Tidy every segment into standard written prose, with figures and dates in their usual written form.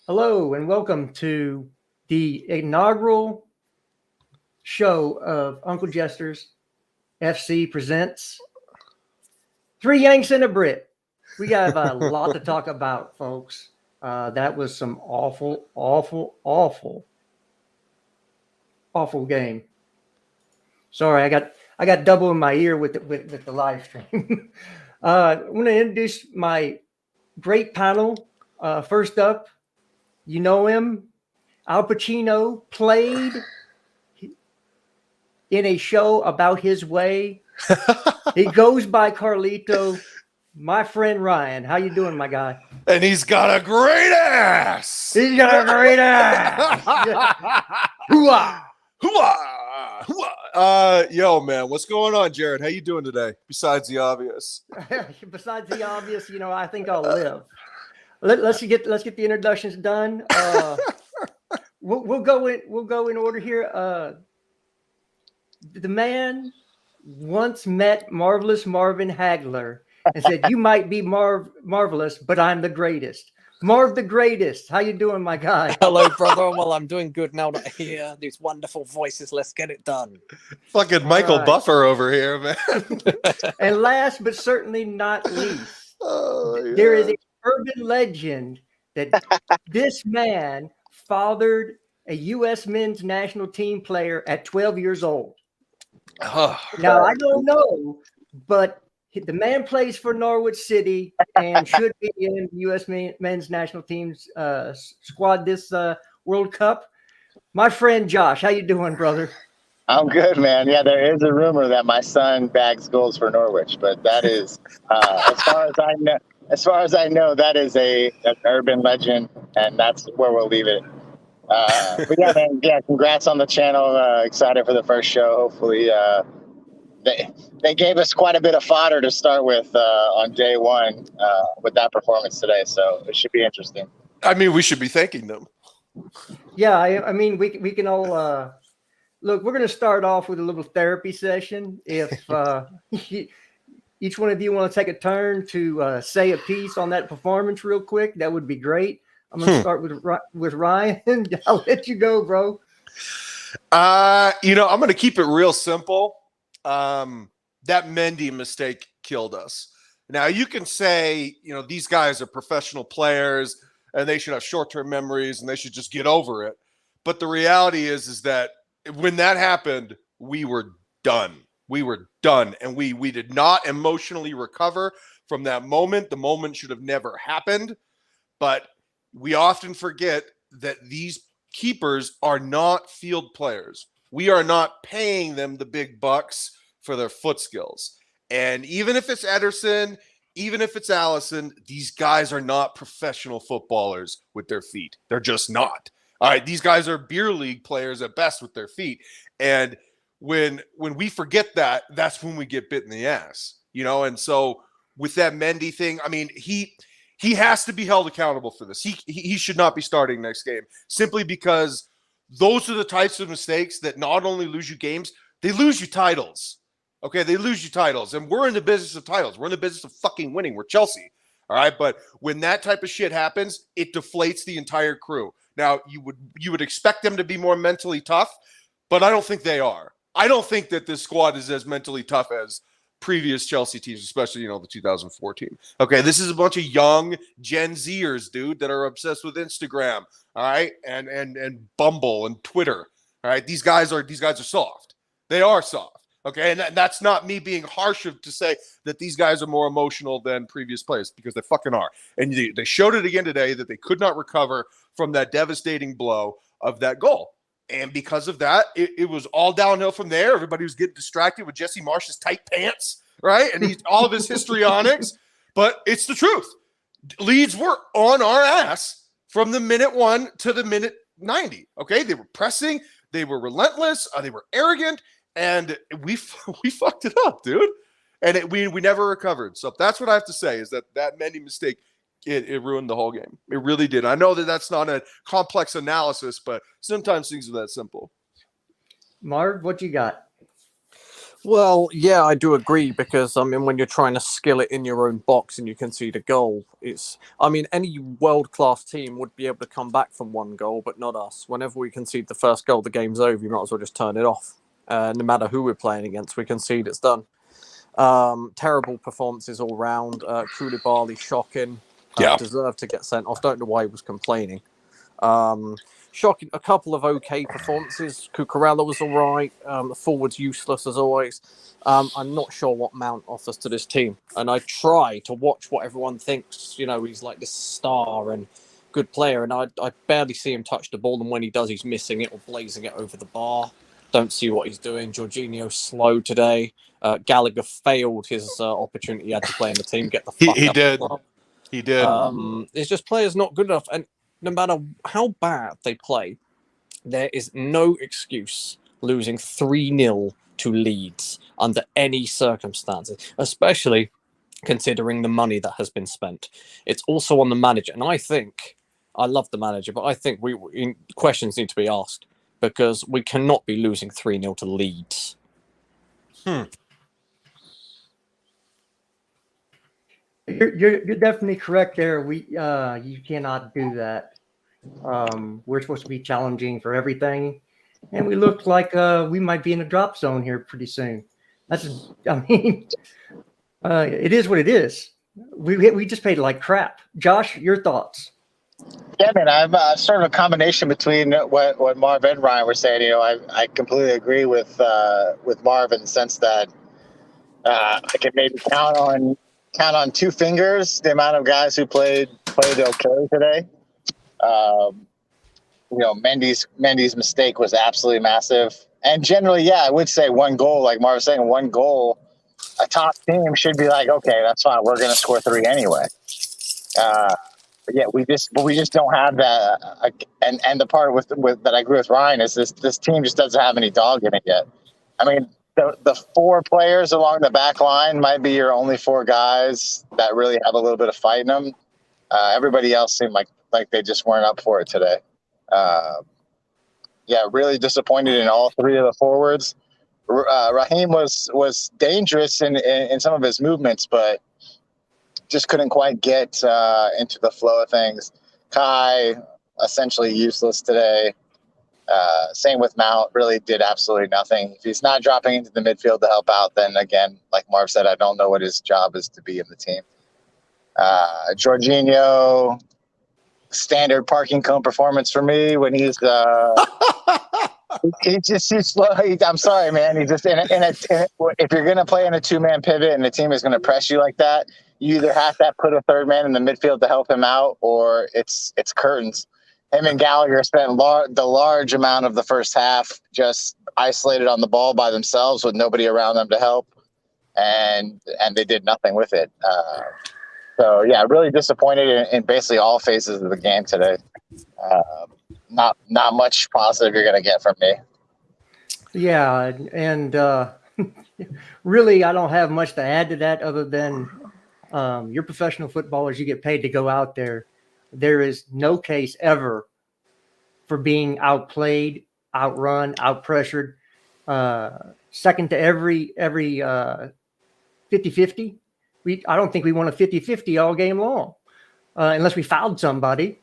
Hello and welcome to the inaugural show of Uncle Jesters FC presents Three Yanks and a Brit. We have a lot to talk about, folks. That was some awful game. Sorry, I got double in my ear with the live stream. I'm going to introduce my great panel. First up, you know him, Al Pacino played in a show about his way. He goes by Carlito. My friend Ryan, how you doing, my guy? And he's got a great ass. He's got a great ass. Hooah! Hooah! Hooah! Yo, man, what's going on, Jared? How you doing today? Besides the obvious. Besides the obvious, I think I'll live. Let's get the introductions done. We'll go in order here. The man once met Marvelous Marvin Hagler and said, "You might be marvelous, but I'm the greatest." Marv the greatest. How you doing, my guy? Hello, brother. Well, I'm doing good now that I hear these wonderful voices. Let's get it done. Fucking Michael Buffer over here, man. And last but certainly not least, there is an urban legend that this man fathered a U.S. men's national team player at 12 years old. Now, I don't know, but the man plays for Norwich City and should be in the U.S. men's national team's squad this World Cup. My friend Josh, how you doing, brother? I'm good, man. Yeah, there is a rumor that my son bags goals for Norwich, but that is, as far as I know, that is an urban legend, and that's where we'll leave it. But yeah, man, congrats on the channel. Excited for the first show. Hopefully, they gave us quite a bit of fodder to start with on day one with that performance today, so it should be interesting. I mean, we should be thanking them. Yeah, I mean, we can all look. We're going to start off with a little therapy session. If each one of you want to take a turn to say a piece on that performance real quick, that would be great. I'm going to start with Ryan. I'll let you go, bro. I'm going to keep it real simple. That Mendy mistake killed us. Now, you can say, these guys are professional players and they should have short-term memories and they should just get over it. But the reality is that when that happened, we were done. We were done. And we did not emotionally recover from that moment. The moment should have never happened. But we often forget that these keepers are not field players. We are not paying them the big bucks for their foot skills. And even if it's Ederson, even if it's Allison, these guys are not professional footballers with their feet. They're just not. All right, these guys are beer league players at best with their feet. And when we forget that, that's when we get bit in the ass. And so with that Mendy thing, I mean, he has to be held accountable for this. He should not be starting next game simply because those are the types of mistakes that not only lose you games, they lose you titles. Okay, they lose you titles. And we're in the business of titles. We're in the business of fucking winning. We're Chelsea. All right, but when that type of shit happens, it deflates the entire crew. Now, you would expect them to be more mentally tough, but I don't think they are. I don't think that this squad is as mentally tough as previous Chelsea teams, especially, the 2014. Okay, this is a bunch of young Gen Zers, dude, that are obsessed with Instagram, all right, and Bumble and Twitter. All right, these guys are soft. They are soft. Okay, and that's not me being harsh to say that these guys are more emotional than previous players, because they fucking are. And they showed it again today that they could not recover from that devastating blow of that goal. And because of that, it was all downhill from there. Everybody was getting distracted with Jesse Marsh's tight pants, right? And all of his histrionics. But it's the truth. Leeds were on our ass from the minute 1 to the minute 90. Okay, they were pressing, they were relentless, they were arrogant, and we fucked it up, dude. And we never recovered. So that's what I have to say, is that Mendy mistake, it ruined the whole game. It really did. I know that that's not a complex analysis, but sometimes things are that simple. Marv, what you got? Well, yeah, I do agree because I mean, when you're trying to skill it in your own box and you concede a goal, any world-class team would be able to come back from one goal, but not us. Whenever we concede the first goal, the game's over. You might as well just turn it off. No matter who we're playing against, we concede, it's done. Terrible performances all round. Koulibaly shocking. Yeah. Deserved to get sent off. Don't know why he was complaining. Shocking. A couple of okay performances. Cucurella was all right. The forward's useless as always. I'm not sure what Mount offers to this team, and I try to watch what everyone thinks. You know, he's like this star and good player, and I barely see him touch the ball, and when he does, he's missing it or blazing it over the bar. Don't see what he's doing. Jorginho's slow today. Gallagher failed his opportunity he had to play in the team. Get the fuck He up. did. He did. It's just players not good enough, and no matter how bad they play, there is no excuse losing 3-0 to Leeds under any circumstances, especially considering the money that has been spent. It's also on the manager, and I love the manager, but I think questions need to be asked because we cannot be losing 3-0 to Leeds. You're definitely correct there. You cannot do that. We're supposed to be challenging for everything, and we look like we might be in a drop zone here pretty soon. It is what it is. We just played like crap. Josh, your thoughts? Yeah, man, I'm sort of a combination between what Marv and Ryan were saying. You know, I completely agree with Marv in the sense that I can maybe count on two fingers the amount of guys who played okay today. You know, Mendy's mistake was absolutely massive, and generally, yeah, I would say one goal, like Marv was saying, one goal. A top team should be like, okay, that's fine. We're going to score 3 anyway. But yeah, we just don't have that. And the part with that I agree with Ryan is this team just doesn't have any dog in it yet. I mean, the 4 players along the back line might be your only 4 guys that really have a little bit of fight in them. Everybody else seemed like they just weren't up for it today. Yeah, really disappointed in all 3 of the forwards. Raheem was dangerous in some of his movements, but just couldn't quite get into the flow of things. Kai, essentially useless today. Same with Mount, really did absolutely nothing. If he's not dropping into the midfield to help out, then again, like Marv said, I don't know what his job is to be in the team. Jorginho, standard parking cone performance for me when he's he's slow. I'm sorry, man. He's just if you're going to play in a 2-man pivot and the team is going to press you like that, you either have to put a 3rd man in the midfield to help him out, or it's curtains. Him and Gallagher spent the large amount of the first half just isolated on the ball by themselves with nobody around them to help, and they did nothing with it. So yeah, really disappointed in basically all phases of the game today. Not much positive you're going to get from me. Yeah, and really, I don't have much to add to that other than you're professional footballers. You get paid to go out there. There is no case ever for being outplayed, outrun, outpressured. Second to every 50-50. I don't think we won a 50-50 all game long, unless we fouled somebody.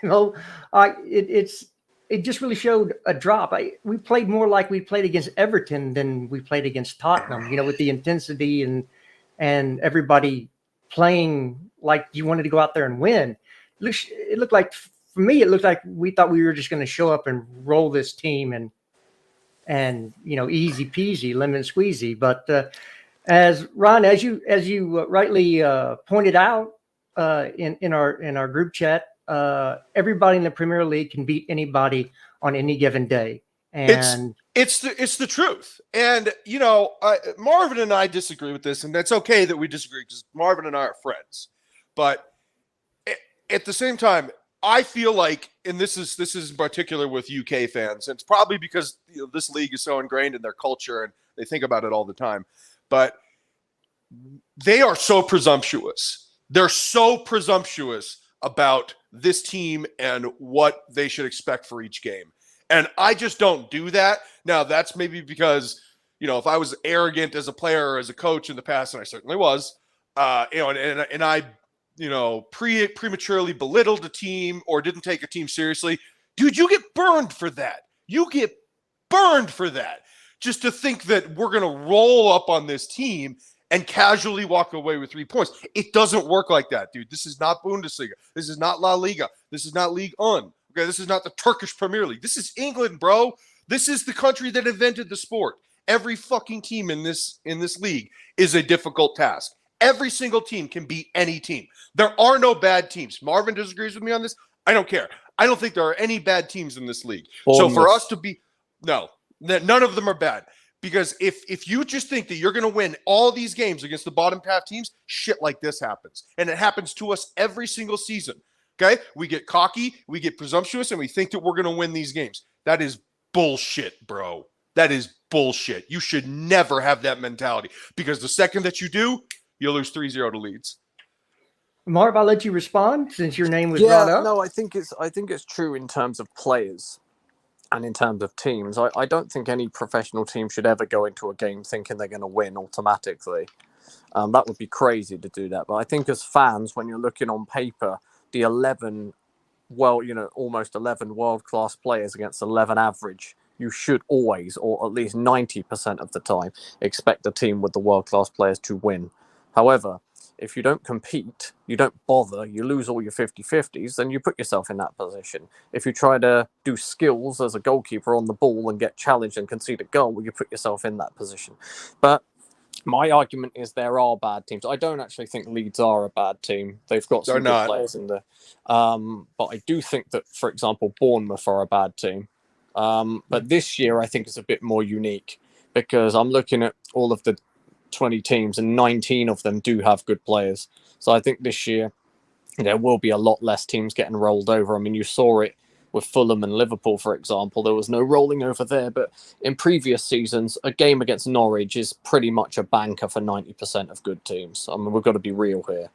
You know, it just really showed a drop. We played more like we played against Everton than we played against Tottenham, you know, with the intensity and everybody playing like you wanted to go out there and win. It looked like, for me, it looked like we thought we were just going to show up and roll this team and you know, easy peasy, lemon squeezy. But as Ron, as you rightly pointed out in our group chat, everybody in the Premier League can beat anybody on any given day, and it's the truth. And you know, Marvin and I disagree with this, and that's okay that we disagree because Marvin and I are friends. But at the same time, I feel like, and this is in particular with UK fans, and it's probably because, you know, this league is so ingrained in their culture and they think about it all the time. But they are so presumptuous. They're so presumptuous about this team and what they should expect for each game. And I just don't do that. Now, that's maybe because, if I was arrogant as a player or as a coach in the past, and I certainly was, and I, prematurely belittled a team or didn't take a team seriously, dude, you get burned for that. You get burned for that. Just to think that we're going to roll up on this team and casually walk away with 3 points. It doesn't work like that, dude. This is not Bundesliga. This is not La Liga. This is not Ligue 1. Okay, this is not the Turkish Premier League. This is England, bro. This is the country that invented the sport. Every fucking team in this league is a difficult task. Every single team can beat any team. There are no bad teams. Marvin disagrees with me on this. I don't care. I don't think there are any bad teams in this league. So for us to be none of them are bad. Because if you just think that you're going to win all these games against the bottom half teams, shit like this happens. And it happens to us every single season. Okay? We get cocky, we get presumptuous, and we think that we're going to win these games. That is bullshit, bro. That is bullshit. You should never have that mentality. Because the second that you do, you'll lose 3-0 to Leeds. Marv, I'll let you respond since your name was brought up. No, I think it's true in terms of players. And in terms of teams, I don't think any professional team should ever go into a game thinking they're going to win automatically. That would be crazy to do that. But I think as fans, when you're looking on paper, the 11, almost 11 world-class players against 11 average, you should always, or at least 90% of the time, expect the team with the world-class players to win. However, if you don't compete, you don't bother, you lose all your 50-50s, then you put yourself in that position. If you try to do skills as a goalkeeper on the ball and get challenged and concede a goal, well, you put yourself in that position. But my argument is there are bad teams. I don't actually think Leeds are a bad team. They've got some good players in there. But I do think that, for example, Bournemouth are a bad team. But this year, I think it's a bit more unique because I'm looking at all of the 20 teams and 19 of them do have good players. So I think this year there will be a lot less teams getting rolled over. I mean, you saw it with Fulham and Liverpool, for example. There was no rolling over there, but in previous seasons, a game against Norwich is pretty much a banker for 90% of good teams. I mean, we've got to be real here.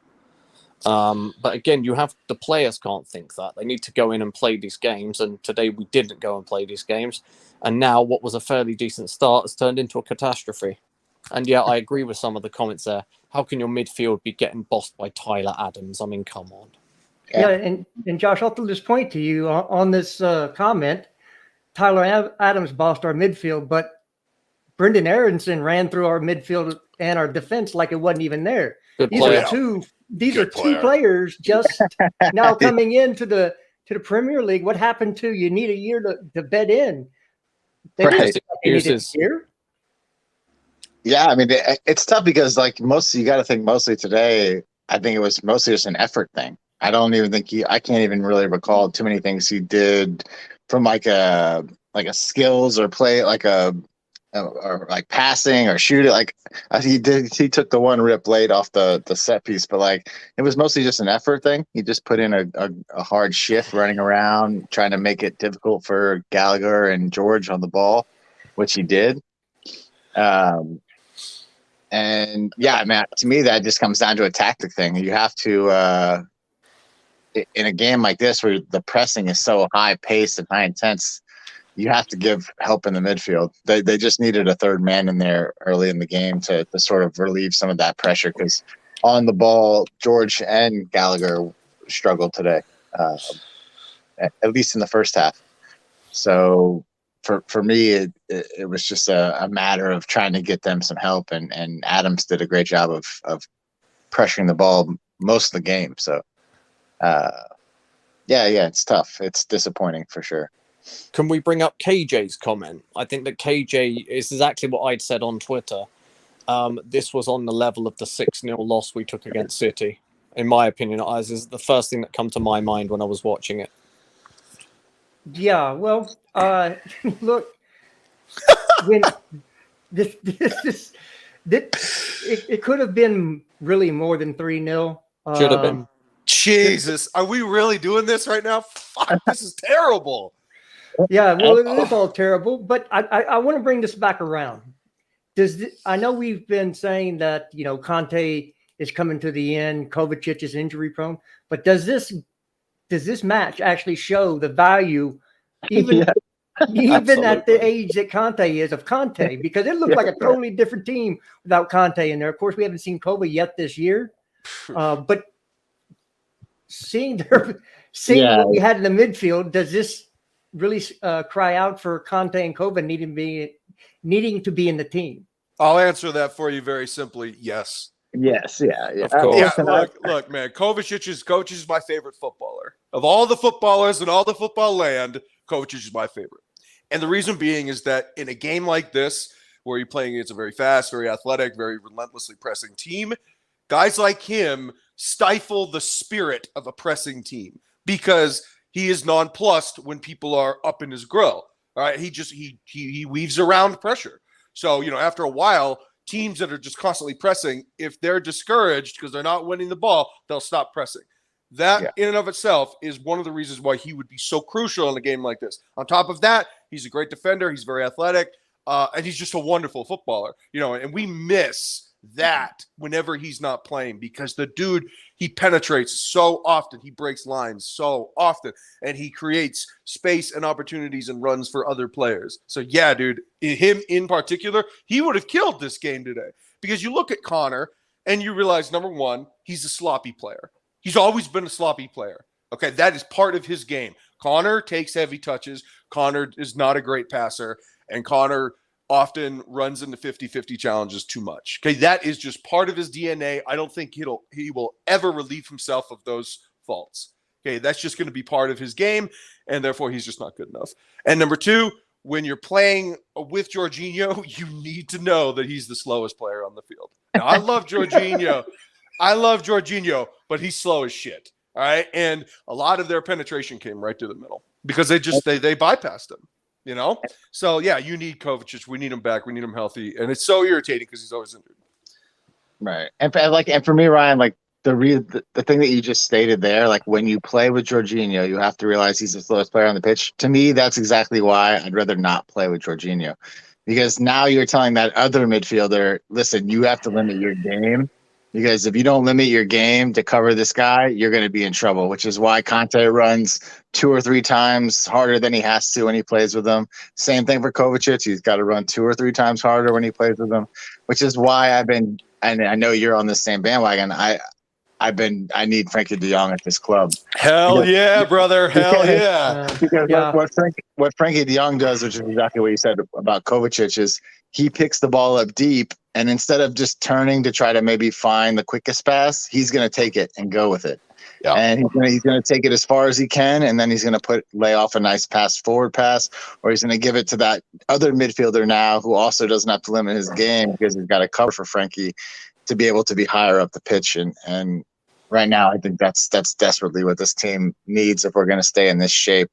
But again, the players can't think that. They need to go in and play these games, and today we didn't go and play these games. And now what was a fairly decent start has turned into a catastrophe. And yeah, I agree with some of the comments there. How can your midfield be getting bossed by Tyler Adams? I mean, come on. Yeah, and Josh, I'll throw this point to you on this comment. Tyler Adams bossed our midfield, but Brendan Aronson ran through our midfield and our defense like it wasn't even there. These are two players just now coming into the Premier League. What happened to you? Need a year to bed in. They didn't need a year. Yeah, I mean, it's tough because you got to think mostly today. I think it was mostly just an effort thing. I don't even think I can't even really recall too many things he did from like a skills or play, or like passing or shooting. He took the one rip late off the set piece, but it was mostly just an effort thing. He just put in a hard shift running around, trying to make it difficult for Gallagher and George on the ball, which he did. And yeah, man, to me, that just comes down to a tactic thing. You have to, in a game like this where the pressing is so high paced and high intense, you have to give help in the midfield. They just needed a third man in there early in the game to sort of relieve some of that pressure because on the ball, George and Gallagher struggled today, at least in the first half. So for me, it was just a matter of trying to get them some help, and Adams did a great job of pressuring the ball most of the game. So, yeah, it's tough. It's disappointing for sure. Can we bring up KJ's comment? I think that KJ is exactly what I'd said on Twitter. This was on the level of the 6-0 loss we took against City. In my opinion, this is the first thing that came to my mind when I was watching it. Yeah, well, look, when it could have been really more than 3-0. Should have been. Jesus, are we really doing this right now? Fuck, this is terrible. Yeah, well, it is all terrible, but I want to bring this back around. I know we've been saying that, Conte is coming to the end, Kovacic is injury prone, but does this match actually show the value, even even at the Absolutely. age that Conte is of Conte, because it looked like a totally different team without Conte in there. Of course, we haven't seen Kobe yet this year, but seeing what we had in the midfield, does this really cry out for Conte and Kobe needing to be in the team? I'll answer that for you very simply. Yes. Yes, yeah. Of course. Yeah, Listen, look, man. Kovacic is my favorite footballer. Of all the footballers in all the football land, Kovacic is my favorite. And the reason being is that in a game like this, where you're playing against a very fast, very athletic, very relentlessly pressing team, guys like him stifle the spirit of a pressing team because he is nonplussed when people are up in his grill. All right, he weaves around pressure. So, after a while, teams that are just constantly pressing, if they're discouraged because they're not winning the ball, they'll stop pressing. That in and of itself is one of the reasons why he would be so crucial in a game like this. On top of that, he's a great defender. He's very athletic, and he's just a wonderful footballer. And we miss that whenever he's not playing because the dude, he penetrates so often. He breaks lines so often, and he creates space and opportunities and runs for other players. So, yeah, dude, him in particular, he would have killed this game today because you look at Connor and you realize, number one, he's a sloppy player. He's always been a sloppy player. Okay, that is part of his game. Connor takes heavy touches. Connor is not a great passer, and Connor often runs into 50-50 challenges too much. Okay, that is just part of his DNA. I don't think he will ever relieve himself of those faults. Okay, that's just going to be part of his game, and therefore he's just not good enough. And number two, when you're playing with Jorginho, you need to know that he's the slowest player on the field. Now, I love Jorginho. But he's slow as shit. All right. And a lot of their penetration came right to the middle because they bypassed him, So, yeah, you need Kovacic. We need him back. We need him healthy. And it's so irritating because he's always injured. Right. And for me, Ryan, like the thing that you just stated there, like when you play with Jorginho, you have to realize he's the slowest player on the pitch. To me, that's exactly why I'd rather not play with Jorginho, because now you're telling that other midfielder, listen, you have to limit your game. Because if you don't limit your game to cover this guy, you're going to be in trouble, which is why Conte runs 2 or 3 times harder than he has to when he plays with them. Same thing for Kovacic. He's got to run 2 or 3 times harder when he plays with them, which is why and I know you're on the same bandwagon. I need Frankie de Jong at this club. Hell yeah, brother. Hell yeah. Because what Frankie de Jong does, which is exactly what you said about Kovacic, is he picks the ball up deep, and instead of just turning to try to maybe find the quickest pass, he's going to take it and go with it. Yeah. And he's going to take it as far as he can, and then he's going to lay off a nice forward pass, or he's going to give it to that other midfielder now who also doesn't have to limit his game because he's got a cover for Frankie to be able to be higher up the pitch. And right now, I think that's desperately what this team needs if we're going to stay in this shape.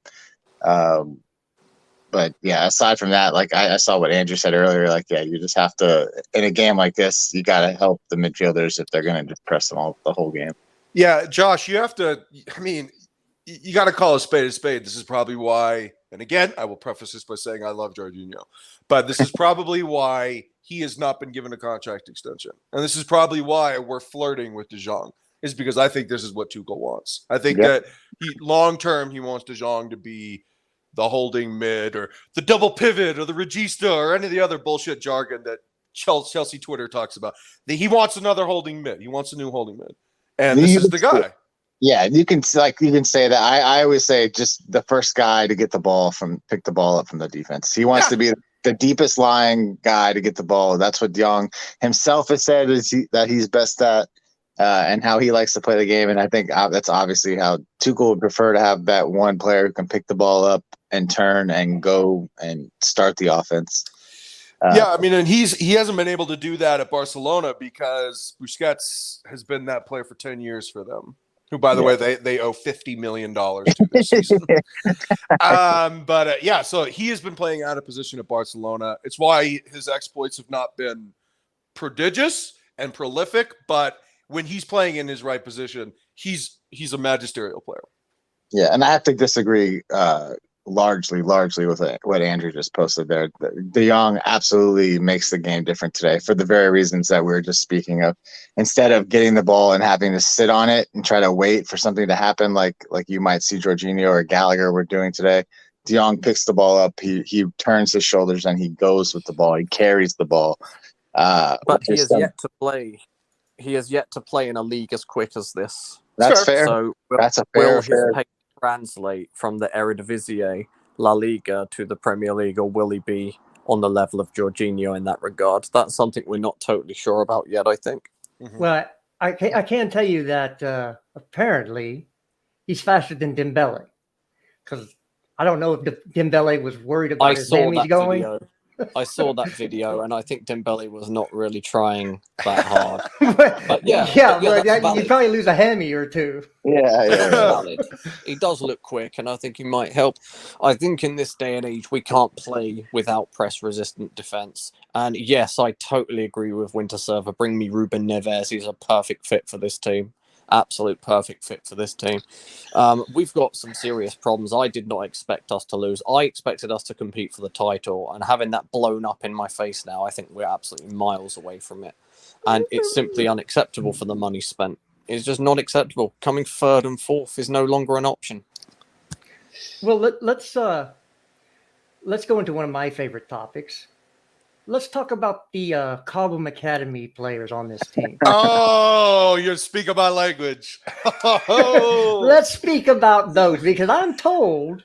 But yeah, aside from that, like I saw what Andrew said earlier, like, yeah, you just have to, in a game like this, you got to help the midfielders if they're going to just press them all the whole game. Yeah, Josh, you have to, you got to call a spade a spade. This is probably why, and again, I will preface this by saying I love Jorginho, but this is probably why he has not been given a contract extension. And this is probably why we're flirting with De Jong, is because I think this is what Tuchel wants. I think that long-term, he wants De Jong to be the holding mid or the double pivot or the regista or any of the other bullshit jargon that Chelsea Twitter talks about. He wants another holding mid. He wants a new holding mid. And this is the guy. Yeah, you can say that. I always say just the first guy to pick the ball up from the defense. He wants to be the deepest lying guy to get the ball. That's what De Jong himself has said that he's best at. And how he likes to play the game. And I think that's obviously how Tuchel would prefer to have that one player who can pick the ball up and turn and go and start the offense. And he hasn't been able to do that at Barcelona because Busquets has been that player for 10 years for them, who, by the way, they owe $50 million to this season. So he has been playing out of position at Barcelona. It's why his exploits have not been prodigious and prolific, but when he's playing in his right position, he's a magisterial player. Yeah, and I have to disagree largely with what Andrew just posted there. De Jong absolutely makes the game different today for the very reasons that we were just speaking of. Instead of getting the ball and having to sit on it and try to wait for something to happen like you might see Jorginho or Gallagher were doing today, De Jong picks the ball up, he turns his shoulders and he goes with the ball. He carries the ball. But he has yet to play. He has yet to play in a league as quick as this. That's fair. So that's a will fair. his pace translate from the Eredivisie, La Liga to the Premier League, or will he be on the level of Jorginho in that regard? That's something we're not totally sure about yet, I think. Mm-hmm. Well, I can tell you that apparently he's faster than Dembele, because I don't know if Dembele was worried about his hammies going. Video. I saw that video, and I think Dembele was not really trying that hard. but you probably lose a hammy or two. Yeah. He does look quick, and I think he might help. I think in this day and age, we can't play without press-resistant defense. And yes, I totally agree with Winter Server. Bring me Ruben Neves. He's a perfect fit for this team. Absolute perfect fit for this team. We've got some serious problems. I did not expect us to lose. I expected us to compete for the title, and having that blown up in my face now, I think we're absolutely miles away from it. And it's simply unacceptable for the money spent. It's just not acceptable. Coming third and fourth is no longer an option. Well, let's go into one of my favorite topics. Let's talk about the Cobham Academy players on this team. Oh, you're speaking my language. Let's speak about those, because I'm told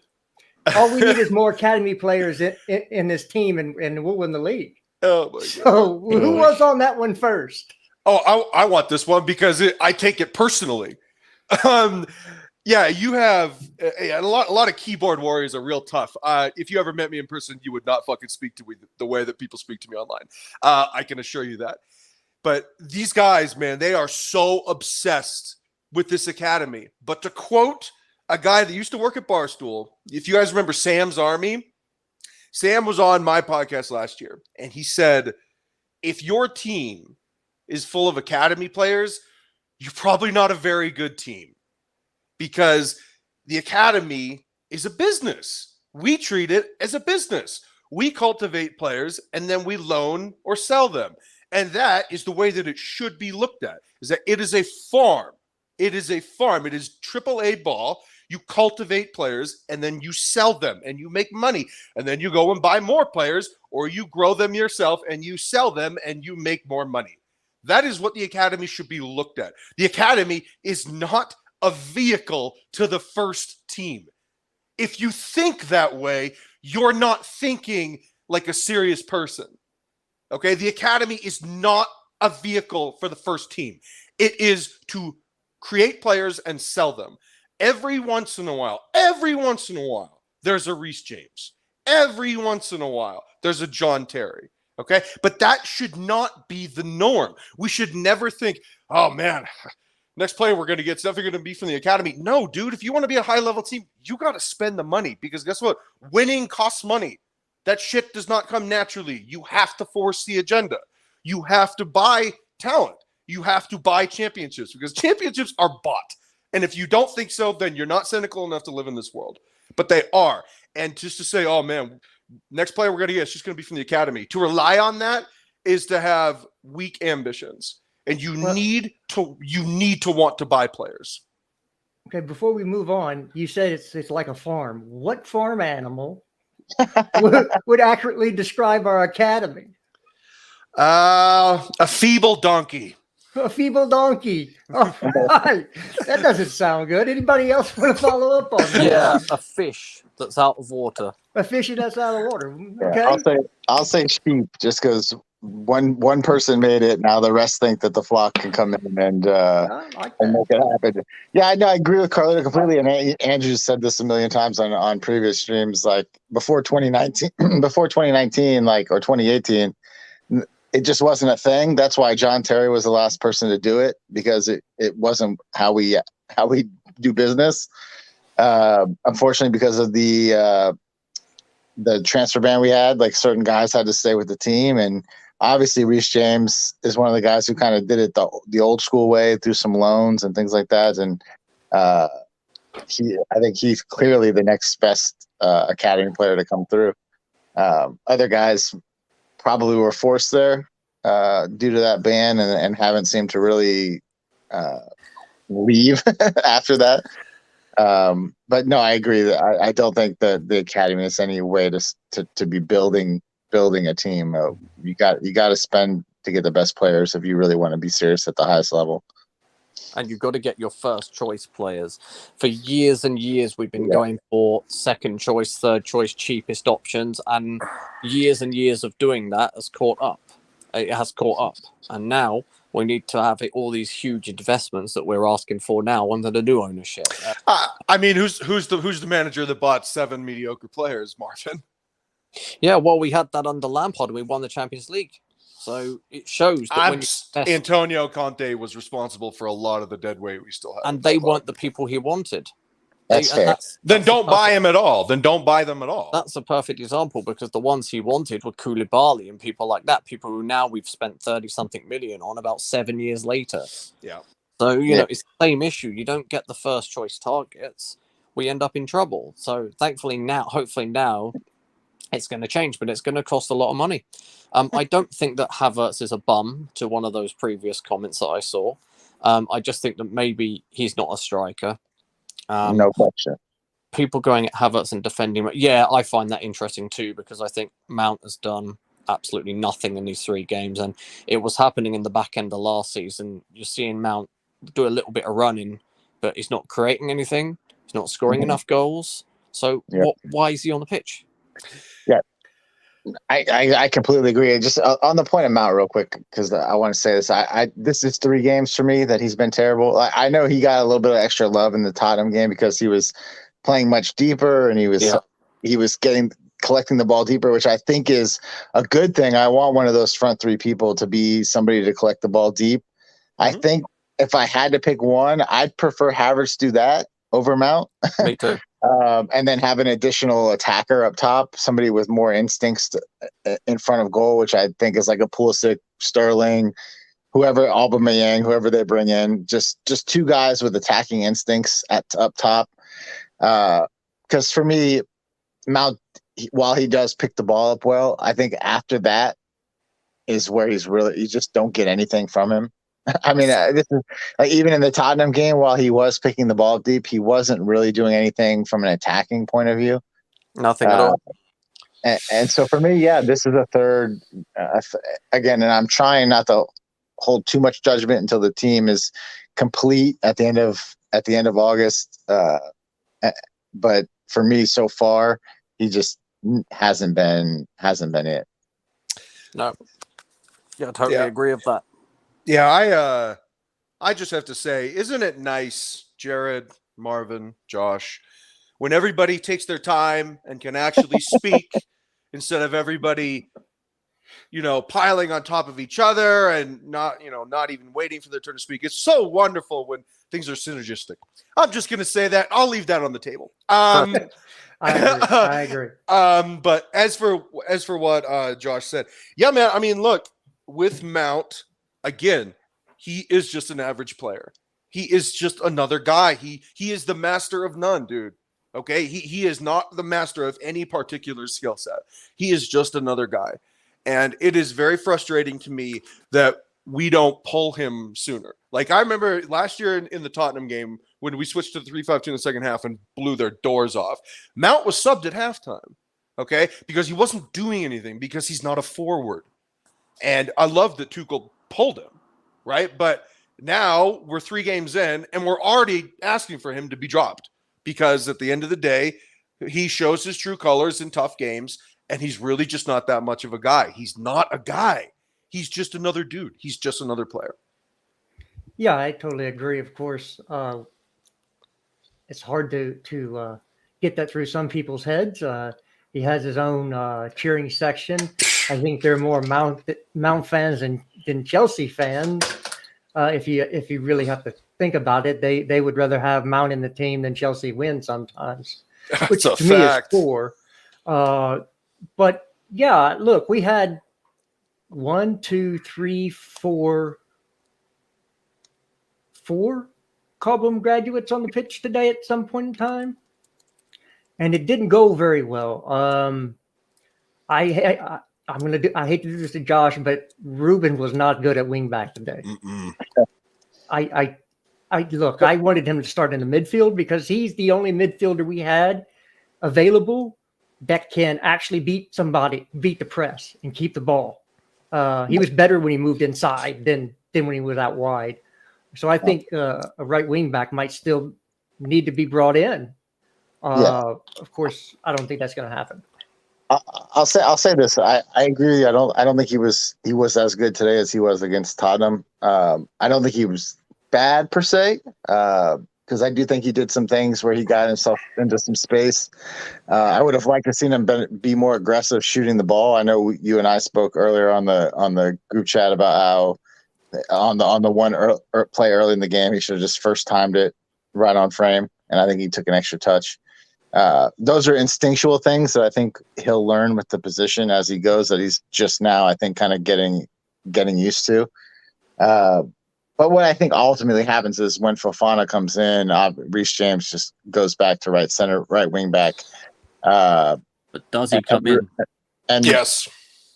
all we need is more Academy players in this team, and we'll win the league. Oh my God. So who was on that one first? Oh, I want this one because I take it personally. Yeah, you have a lot of keyboard warriors are real tough. If you ever met me in person, you would not fucking speak to me the way that people speak to me online. I can assure you that. But these guys, man, they are so obsessed with this academy. But to quote a guy that used to work at Barstool, if you guys remember Sam's Army, Sam was on my podcast last year, and he said, if your team is full of academy players, you're probably not a very good team. Because the academy is a business. We treat it as a business. We cultivate players and then we loan or sell them. And that is the way that it should be looked at, is that it is a farm. It is a farm. It is AAA ball. You cultivate players and then you sell them and you make money. And then you go and buy more players, or you grow them yourself and you sell them and you make more money. That is what the academy should be looked at. The academy is not a vehicle to the first team. If you think that way, you're not thinking like a serious person. Okay? The academy is not a vehicle for the first team. It is to create players and sell them. Every once in a while, there's a Reece James. Every once in a while, there's a John Terry. Okay? But that should not be the norm. We should never think, oh man, next player we're going to get definitely going to be from the academy. No, dude, if you want to be a high-level team, you got to spend the money, because guess what? Winning costs money. That shit does not come naturally. You have to force the agenda. You have to buy talent. You have to buy championships, because championships are bought. And if you don't think so, then you're not cynical enough to live in this world. But they are. And just to say, oh, man, next player we're going to get is just going to be from the academy. To rely on that is to have weak ambitions. And you need to want to buy players. Okay, before we move on, you said it's like a farm. What farm animal would accurately describe our academy? A feeble donkey. A feeble donkey. All right. That doesn't sound good. Anybody else want to follow up on that? Yeah, a fish that's out of water. A fish that's out of water. Okay. Yeah, I'll say sheep, just because one person made it. Now the rest think that the flock can come in and make it happen. Yeah, I agree with Carlito completely. And Andrew said this a million times on previous streams. Like before 2019, like, or 2018, it just wasn't a thing. That's why John Terry was the last person to do it, because it wasn't how we do business. Unfortunately, because of the transfer ban we had, like certain guys had to stay with the team, and obviously Reece James is one of the guys who kind of did it the old school way through some loans and things like that. And I think he's clearly the next best academy player to come through. Other guys probably were forced there due to that ban and haven't seemed to really leave after that. But no, I agree that I don't think that the academy is any way to be building a team. You got to spend to get the best players if you really want to be serious at the highest level. And you've got to get your first choice players. For years and years, we've been going for second choice, third choice, cheapest options, and years of doing that has caught up. It has caught up, and now we need to have all these huge investments that we're asking for now under the new ownership. I mean, who's the manager that bought 7 mediocre players, Marvin? Yeah, well, we had that under Lampard, and we won the Champions League. So it shows that Antonio Conte was responsible for a lot of the dead weight we still have. And they weren't the people he wanted. That's fair. Then don't buy him at all. Then don't buy them at all. That's a perfect example, because the ones he wanted were Koulibaly and people like that. People who now we've spent 30-something million on about 7 years later. Yeah. So, you know, it's the same issue. You don't get the first choice targets, we end up in trouble. So thankfully now, hopefully now, it's going to change, but it's going to cost a lot of money. I don't think that Havertz is a bum, to one of those previous comments that I saw. I just think that maybe he's not a striker. No question. People going at Havertz and defending him. Yeah, I find that interesting too, because I think Mount has done absolutely nothing in these 3 games. And it was happening in the back end of last season. You're seeing Mount do a little bit of running, but he's not creating anything. He's not scoring enough goals. So why is he on the pitch? Yeah, I completely agree. Just on the point of Mount real quick, because I want to say this. This is 3 games for me that he's been terrible. I know he got a little bit of extra love in the Tottenham game because he was playing much deeper and he was collecting the ball deeper, which I think is a good thing. I want one of those front 3 people to be somebody to collect the ball deep. I think if I had to pick one, I'd prefer Havertz do that over Mount. Me too. And then have an additional attacker up top, somebody with more instincts in front of goal, which I think is like a Pulisic, Sterling, whoever, Aubameyang, whoever they bring in. Just 2 guys with attacking instincts up top. Because for me, Mount, while he does pick the ball up well, I think after that is where you just don't get anything from him. I mean, this is like even in the Tottenham game, while he was picking the ball deep, he wasn't really doing anything from an attacking point of view. Nothing at all. And so for me, this is a third again, and I'm trying not to hold too much judgment until the team is complete at the end of August. But for me, so far, he just hasn't been it. No. Yeah, I totally agree with that. Yeah, I just have to say, isn't it nice, Jared, Marvin, Josh, when everybody takes their time and can actually speak instead of everybody, piling on top of each other and not even waiting for their turn to speak. It's so wonderful when things are synergistic. I'm just going to say that. I'll leave that on the table. I agree. But as for what Josh said, yeah, man. I mean, look, with Mount. Again, he is just an average player. He is just another guy. He is the master of none, dude. Okay? He is not the master of any particular skill set. He is just another guy. And it is very frustrating to me that we don't pull him sooner. Like, I remember last year in the Tottenham game when we switched to the 3-5-2 in the second half and blew their doors off. Mount was subbed at halftime, okay? Because he wasn't doing anything, because he's not a forward. And I love that Tuchel pulled him, right? But now we're 3 games in and we're already asking for him to be dropped, because at the end of the day, he shows his true colors in tough games, and he's really just not that much of a guy. He's not a guy. He's just another dude. He's just another player. Yeah, I totally agree. Of course, it's hard to get that through some people's heads. He has his own cheering section. I think they're more Mount fans than Chelsea fans. If you really have to think about it, they would rather have Mount in the team than Chelsea win sometimes, which to me is poor. But yeah, look, we had 4 Cobham graduates on the pitch today at some point in time, and it didn't go very well. I hate to do this to Josh, but Ruben was not good at wingback today. I wanted him to start in the midfield because he's the only midfielder we had available that can actually beat the press and keep the ball. He was better when he moved inside than when he was out wide. So I think a right wing back might still need to be brought in. Of course, I don't think that's going to happen. I'll say this. I agree. I don't think he was as good today as he was against Tottenham. I don't think he was bad per se, because I do think he did some things where he got himself into some space. I would have liked to seen him be more aggressive shooting the ball. I know you and I spoke earlier on the group chat about how on the one play early in the game he should have just first timed it right on frame, and I think he took an extra touch. Those are instinctual things that I think he'll learn with the position as he goes, that he's just now, I think, kind of getting used to. But what I think ultimately happens is when Fofana comes in, Reece James just goes back to right wing back. But does he come in? And yes.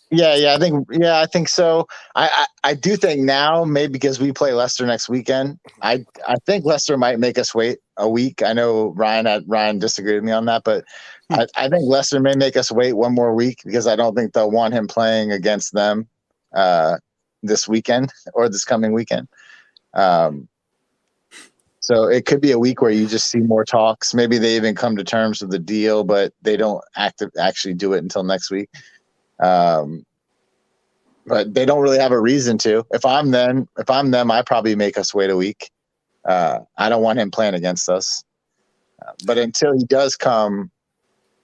Yeah, I think so. I do think now, maybe because we play Leicester next weekend, I think Leicester might make us wait a week. I know Ryan disagreed with me on that, but I think Leicester may make us wait one more week because I don't think they'll want him playing against them this weekend or this coming weekend. So it could be a week where you just see more talks. Maybe they even come to terms with the deal, but they don't actually do it until next week. But they don't really have a reason to. If I'm them, I probably make us wait a week. I don't want him playing against us. But until he does come,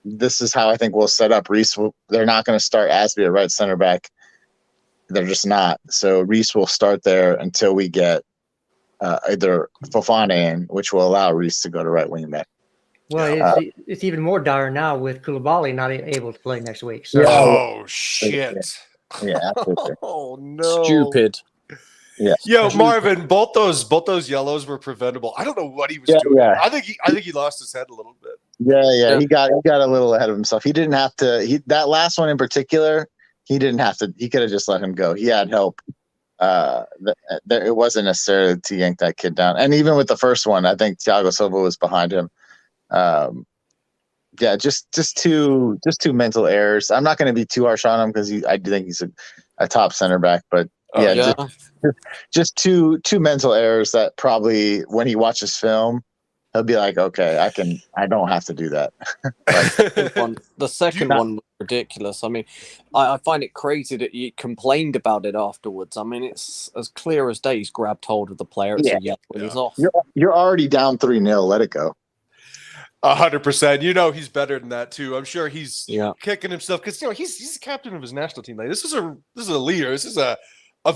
this is how I think we'll set up Reece. They're not going to start Asby at right center back. They're just not. So Reece will start there until we get either Fofana in, which will allow Reece to go to right wing back. Well, it's even more dire now with Koulibaly not able to play next week. So. Oh, shit. Yeah, absolutely. Oh, no. Stupid. Yeah. Yo, Marvin, both those yellows were preventable. I don't know what he was doing. Yeah. I think he lost his head a little bit. Yeah. He got a little ahead of himself. He didn't have to. That last one in particular, he didn't have to. He could have just let him go. He had help. It wasn't necessarily to yank that kid down. And even with the first one, I think Thiago Silva was behind him. Just two mental errors. I'm not going to be too harsh on him because I do think he's a top center back, but just two mental errors that probably when he watches film, he'll be like, okay, I don't have to do that. The second one was ridiculous. I mean, I find it crazy that you complained about it afterwards. I mean, it's as clear as day. He's grabbed hold of the player. It's a yellow and he's off. You're already down 3-0. Let it go. 100%. You know he's better than that too. I'm sure he's kicking himself because he's the captain of his national team. Like, this is a leader. This is a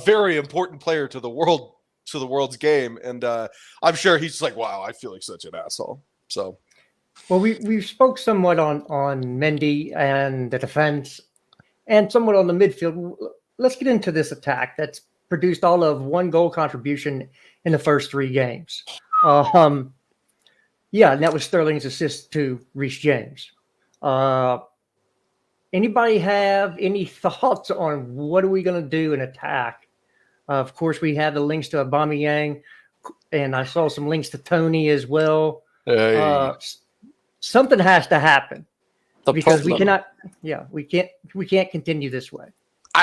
very important player to the world's game, and I'm sure he's like, wow, I feel like such an asshole. So, well, we spoke somewhat on Mendy and the defense, and somewhat on the midfield. Let's get into this attack that's produced all of 1 goal contribution in the first 3 games. Yeah, and that was Sterling's assist to Reece James. Anybody have any thoughts on what are we going to do in attack? Of course, we have the links to Aubameyang, and I saw some links to Tony as well. Hey. Something has to happen because we cannot. Yeah, we can't continue this way.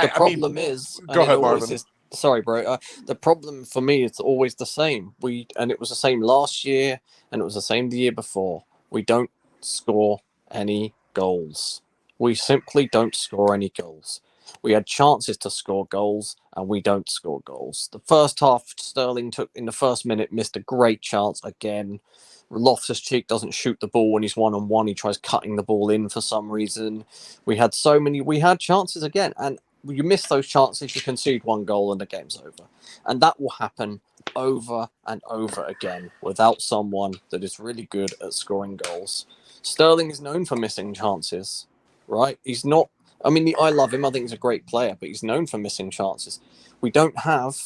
The problem is, go ahead, Marvin. Sorry, bro. The problem for me is always the same. It was the same last year, and it was the same the year before. We don't score any goals. We simply don't score any goals. We had chances to score goals, and we don't score goals. The first half, Sterling took in the first minute, missed a great chance again. Loftus-Cheek doesn't shoot the ball when he's one-on-one. He tries cutting the ball in for some reason. We had chances again, and you miss those chances, you concede 1 goal and the game's over. And that will happen over and over again without someone that is really good at scoring goals. Sterling is known for missing chances, right? He's not, I love him. I think he's a great player, but he's known for missing chances. We don't have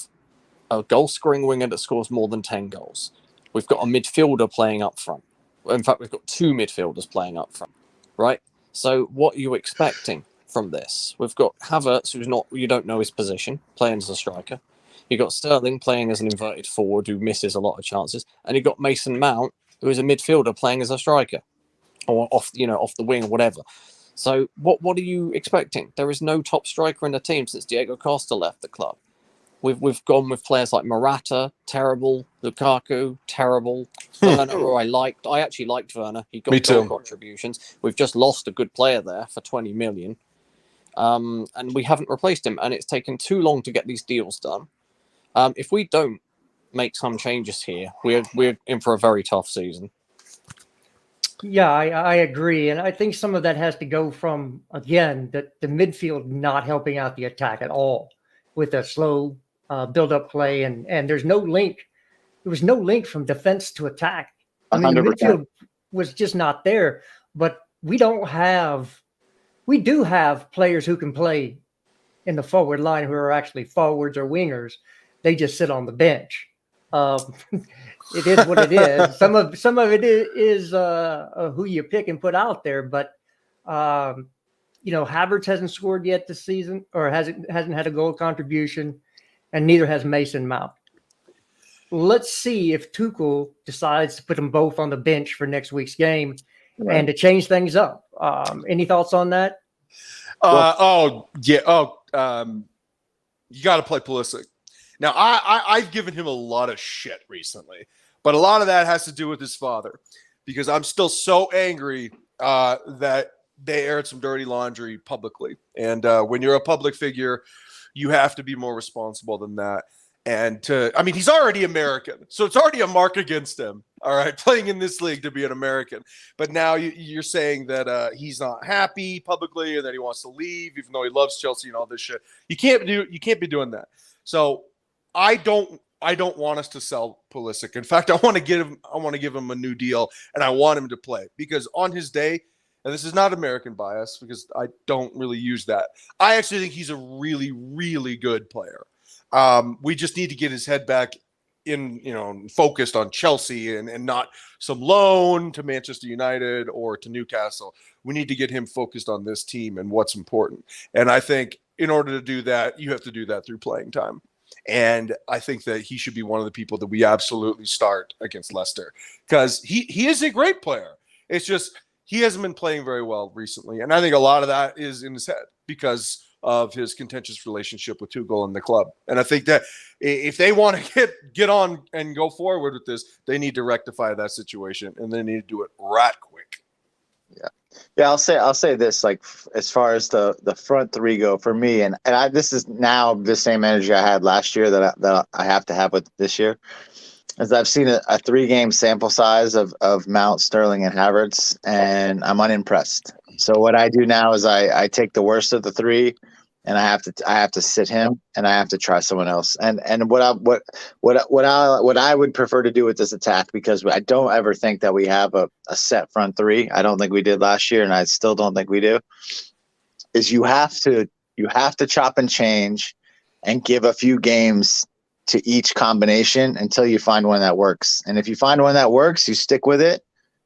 a goal-scoring winger that scores more than 10 goals. We've got a midfielder playing up front. In fact, we've got 2 midfielders playing up front, right? So what are you expecting from this? We've got Havertz, you don't know his position, playing as a striker. You got Sterling playing as an inverted forward who misses a lot of chances, and you got Mason Mount, who is a midfielder playing as a striker, or off the wing or whatever. So what are you expecting? There is no top striker in the team since Diego Costa left the club. We've gone with players like Morata, terrible. Lukaku, terrible. Werner, who I actually liked Werner. He got goal contributions. We've just lost a good player there for 20 million. And we haven't replaced him. And it's taken too long to get these deals done. If we don't make some changes here, we're in for a very tough season. Yeah, I agree. And I think some of that has to go from, again, the midfield not helping out the attack at all with a slow build-up play. And there's no link. There was no link from defense to attack. I mean, 100%. the midfield was just not there. But we do have players who can play in the forward line who are actually forwards or wingers. They just sit on the bench. It is what it is. Some of it is who you pick and put out there. But Havertz hasn't scored yet this season, or hasn't had a goal contribution, and neither has Mason Mount. Let's see if Tuchel decides to put them both on the bench for next week's game and to change things up. Any thoughts on that? You got to play Pulisic. Now, I've given him a lot of shit recently, but a lot of that has to do with his father, because I'm still so angry that they aired some dirty laundry publicly. And when you're a public figure, you have to be more responsible than that. And he's already American, so it's already a mark against him, all right, playing in this league to be an American. But now you're saying that he's not happy publicly and that he wants to leave, even though he loves Chelsea and all this shit. You can't be doing that. So I don't want us to sell Pulisic. In fact, I want to give him a new deal, and I want him to play, because on his day, and this is not American bias because I don't really use that, I actually think he's a really, really good player. We just need to get his head back in, focused on Chelsea and not some loan to Manchester United or to Newcastle. We need to get him focused on this team and what's important. And I think in order to do that, you have to do that through playing time. And I think that he should be one of the people that we absolutely start against Leicester, because he is a great player. It's just he hasn't been playing very well recently. And I think a lot of that is in his head because of his contentious relationship with Tuchel and the club. And I think that if they want to get on and go forward with this, they need to rectify that situation, and they need to do it right quick. Yeah. I'll say this, like, as far as the front three go for me, and this is now the same energy I had last year that I have to have with this year, as I've seen a 3-game sample size of Mount, Sterling, and Havertz, and I'm unimpressed. So what I do now is I take the worst of the three, and I have to sit him, and I have to try someone else. And what I would prefer to do with this attack, because I don't ever think that we have a set front three. I don't think we did last year, and I still don't think we do. Is you have to chop and change, and give a few games to each combination until you find one that works. And if you find one that works, you stick with it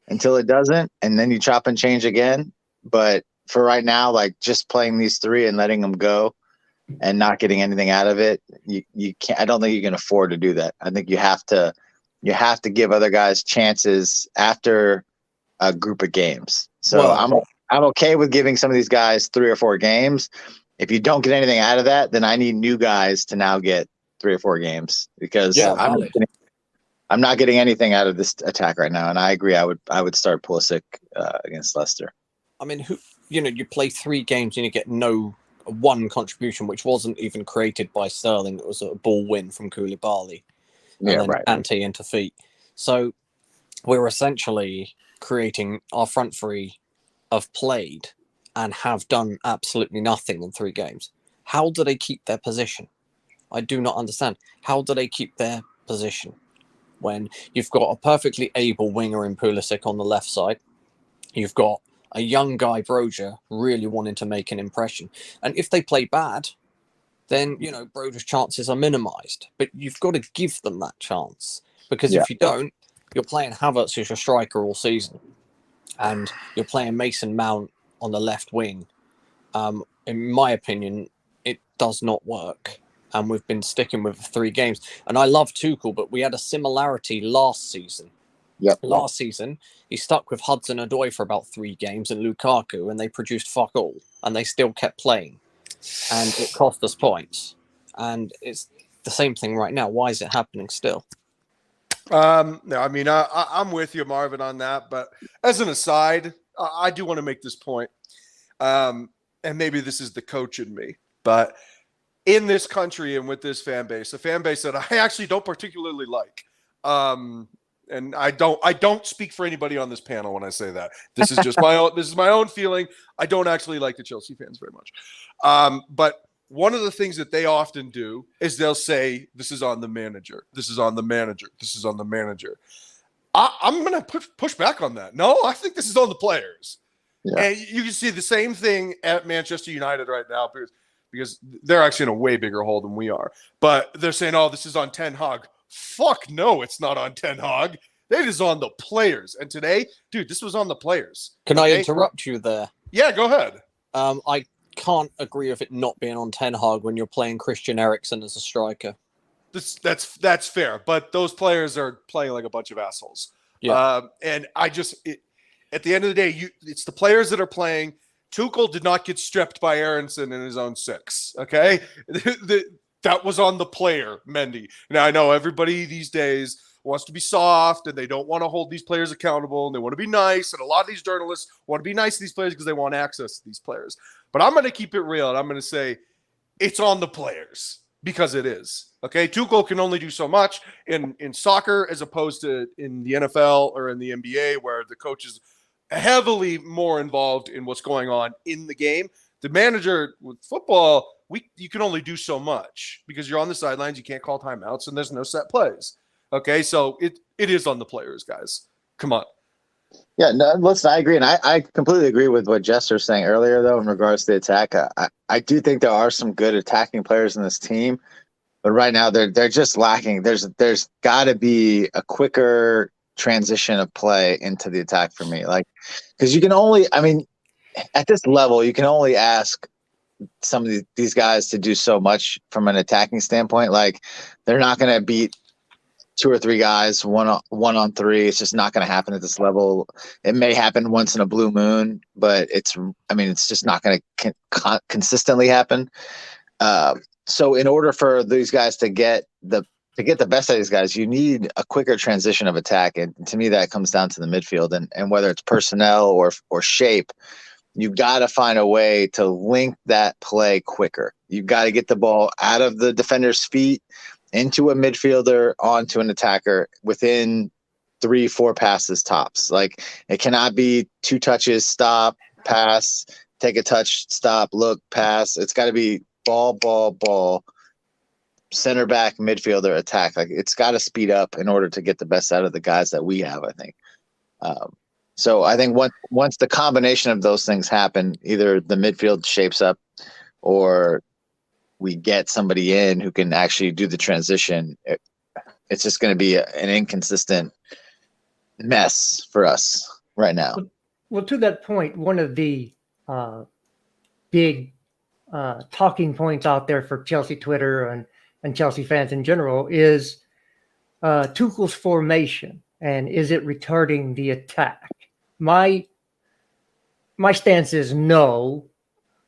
until it doesn't, and then you chop and change again. But for right now, like, just playing these three and letting them go and not getting anything out of it, you can't. I don't think you can afford to do that. I think you have to give other guys chances after a group of games. So I'm okay with giving some of these guys 3 or 4 games. If you don't get anything out of that, then I need new guys to now get 3 or 4 games, because I'm not getting anything out of this attack right now. And I agree. I would start Pulisic against Leicester. I mean, you play 3 games and you get one contribution, which wasn't even created by Sterling. It was a ball win from Koulibaly. And then Ante into feet. So we're essentially creating our front three have played and have done absolutely nothing in 3 games. How do they keep their position? I do not understand. How do they keep their position when you've got a perfectly able winger in Pulisic on the left side? You've got a young guy, Broja, really wanting to make an impression. And if they play bad, then, Broja's chances are minimised. But you've got to give them that chance. Because if you don't, you're playing Havertz, who's your striker all season. And you're playing Mason Mount on the left wing. In my opinion, it does not work. and we've been sticking with 3 games. And I love Tuchel, but we had a similarity last season. Yep. Last season, he stuck with Hudson-Odoi for about 3 games and Lukaku, and they produced fuck all, and they still kept playing, and it cost us points. And it's the same thing right now. Why is it happening still? No, I mean, I'm with you, Marvin, on that. But as an aside, I do want to make this point. And maybe this is the coach in me, but in this country and with this fan base, a fan base that I actually don't particularly like. And I don't speak for anybody on this panel when I say that. This is just my own. This is my own feeling. I don't actually like the Chelsea fans very much. But one of the things that they often do is they'll say, "This is on the manager. This is on the manager. This is on the manager." I'm going to push back on that. No, I think this is on the players. Yeah. And you can see the same thing at Manchester United right now because they're actually in a way bigger hole than we are. But they're saying, "Oh, this is on Ten Hag." Fuck no, it's not on Ten Hag. It is on the players. And today, dude, this was on the players. Can I interrupt you there? Yeah, go ahead. I can't agree with it not being on Ten Hag when you're playing Christian Eriksen as a striker. That's fair, but those players are playing like a bunch of assholes. Yeah. And at the end of the day, it's the players that are playing. Tuchel did not get stripped by Aronson in his own 6. Okay, that was on the player, Mendy. Now I know everybody these days wants to be soft and they don't want to hold these players accountable and they want to be nice. And a lot of these journalists want to be nice to these players because they want access to these players. But I'm going to keep it real and I'm going to say it's on the players because it is. Okay, Tuchel can only do so much in soccer as opposed to in the NFL or in the NBA where the coach is heavily more involved in what's going on in the game. The manager with football, you can only do so much because you're on the sidelines, you can't call timeouts, and there's no set plays. Okay, so it is on the players, guys. Come on. Yeah, no, listen, I agree, and I completely agree with what Jesters saying earlier, though, in regards to the attack. I do think there are some good attacking players in this team, but right now they're just lacking. There's got to be a quicker transition of play into the attack for me, like because you can only, I mean, at this level, you can only ask some of these guys to do so much from an attacking standpoint. Like they're not going to beat 2 or 3 guys one on 3. It's just not going to happen at this level. It may happen once in a blue moon, but it's just not going to consistently happen. So in order for these guys to get the best out of these guys, you need a quicker transition of attack. And to me, that comes down to the midfield and whether it's personnel or shape, you got to find a way to link that play quicker. You got to get the ball out of the defender's feet into a midfielder onto an attacker within 3-4 passes tops. Like it cannot be 2 touches, stop, pass, take a touch, stop, look, pass. It's got to be ball, center back, midfielder, attack. Like it's got to speed up in order to get the best out of the guys that we have, I think. So I think once the combination of those things happen, either the midfield shapes up or we get somebody in who can actually do the transition, it's just going to be an inconsistent mess for us right now. Well, to that point, one of the big talking points out there for Chelsea Twitter and Chelsea fans in general is Tuchel's formation, and is it retarding the attack? My stance is no.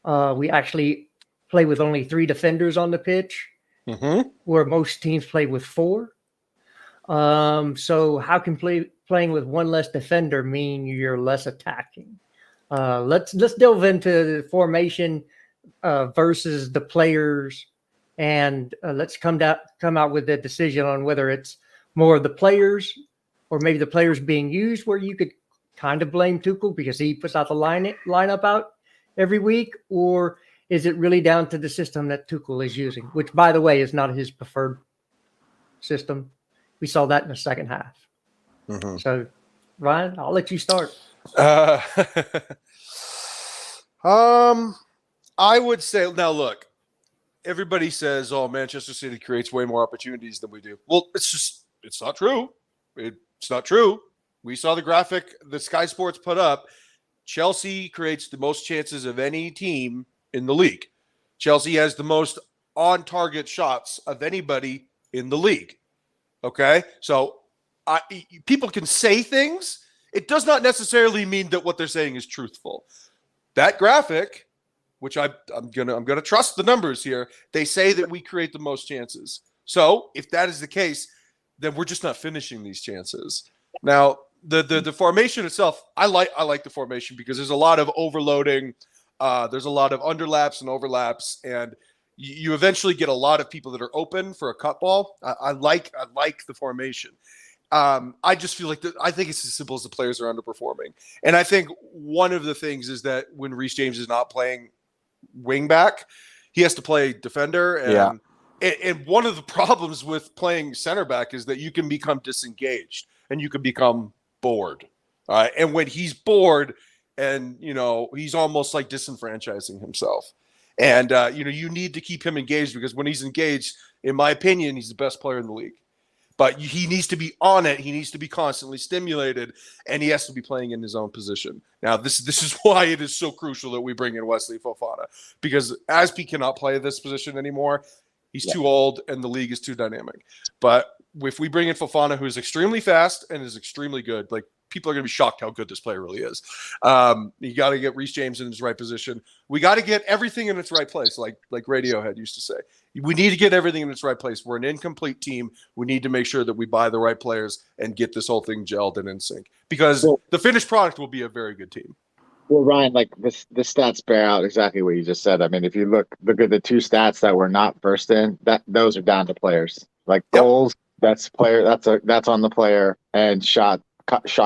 We actually play with only 3 defenders on the pitch, where most teams play with 4. So how can playing with 1 less defender mean you're less attacking? Let's delve into the formation versus the players, and let's come out with a decision on whether it's more of the players or maybe the players being used, where you could kind of blame Tuchel because he puts out the lineup out every week, or is it really down to the system that Tuchel is using, which, by the way, is not his preferred system? We saw that in the second half. So, Ryan, I'll let you start. I would say, now look, everybody says, oh, Manchester City creates way more opportunities than we do. Well, it's not true. It's not true. We saw the graphic that Sky Sports put up. Chelsea creates the most chances of any team in the league. Chelsea has the most on-target shots of anybody in the league. Okay? So people can say things. It does not necessarily mean that what they're saying is truthful. That graphic, which I'm gonna trust the numbers here, they say that we create the most chances. So if that is the case, then we're just not finishing these chances. Now, the formation itself, I like the formation because there's a lot of overloading. There's a lot of underlaps and overlaps, and you eventually get a lot of people that are open for a cut ball. I like the formation. I just feel like I think it's as simple as the players are underperforming. And I think one of the things is that when Reece James is not playing wing back, he has to play defender. And one of the problems with playing center back is that you can become disengaged and you can become bored. And when he's bored and, he's almost like disenfranchising himself. And, you need to keep him engaged because when he's engaged, in my opinion, he's the best player in the league. But he needs to be on it. He needs to be constantly stimulated, and he has to be playing in his own position. Now, this is why it is so crucial that we bring in Wesley Fofana, because Aspi cannot play this position anymore. He's too old, and the league is too dynamic. But if we bring in Fofana, who is extremely fast and is extremely good, like people are going to be shocked how good this player really is. You got to get Reece James in his right position. We got to get everything in its right place, like Radiohead used to say. We need to get everything in its right place. We're an incomplete team. We need to make sure that we buy the right players and get this whole thing gelled and in sync, because the finished product will be a very good team. Well, Ryan, like the stats bear out exactly what you just said. I mean, if you look at the two stats that we're not first in, those are down to players. Like goals, that's on the player, and shot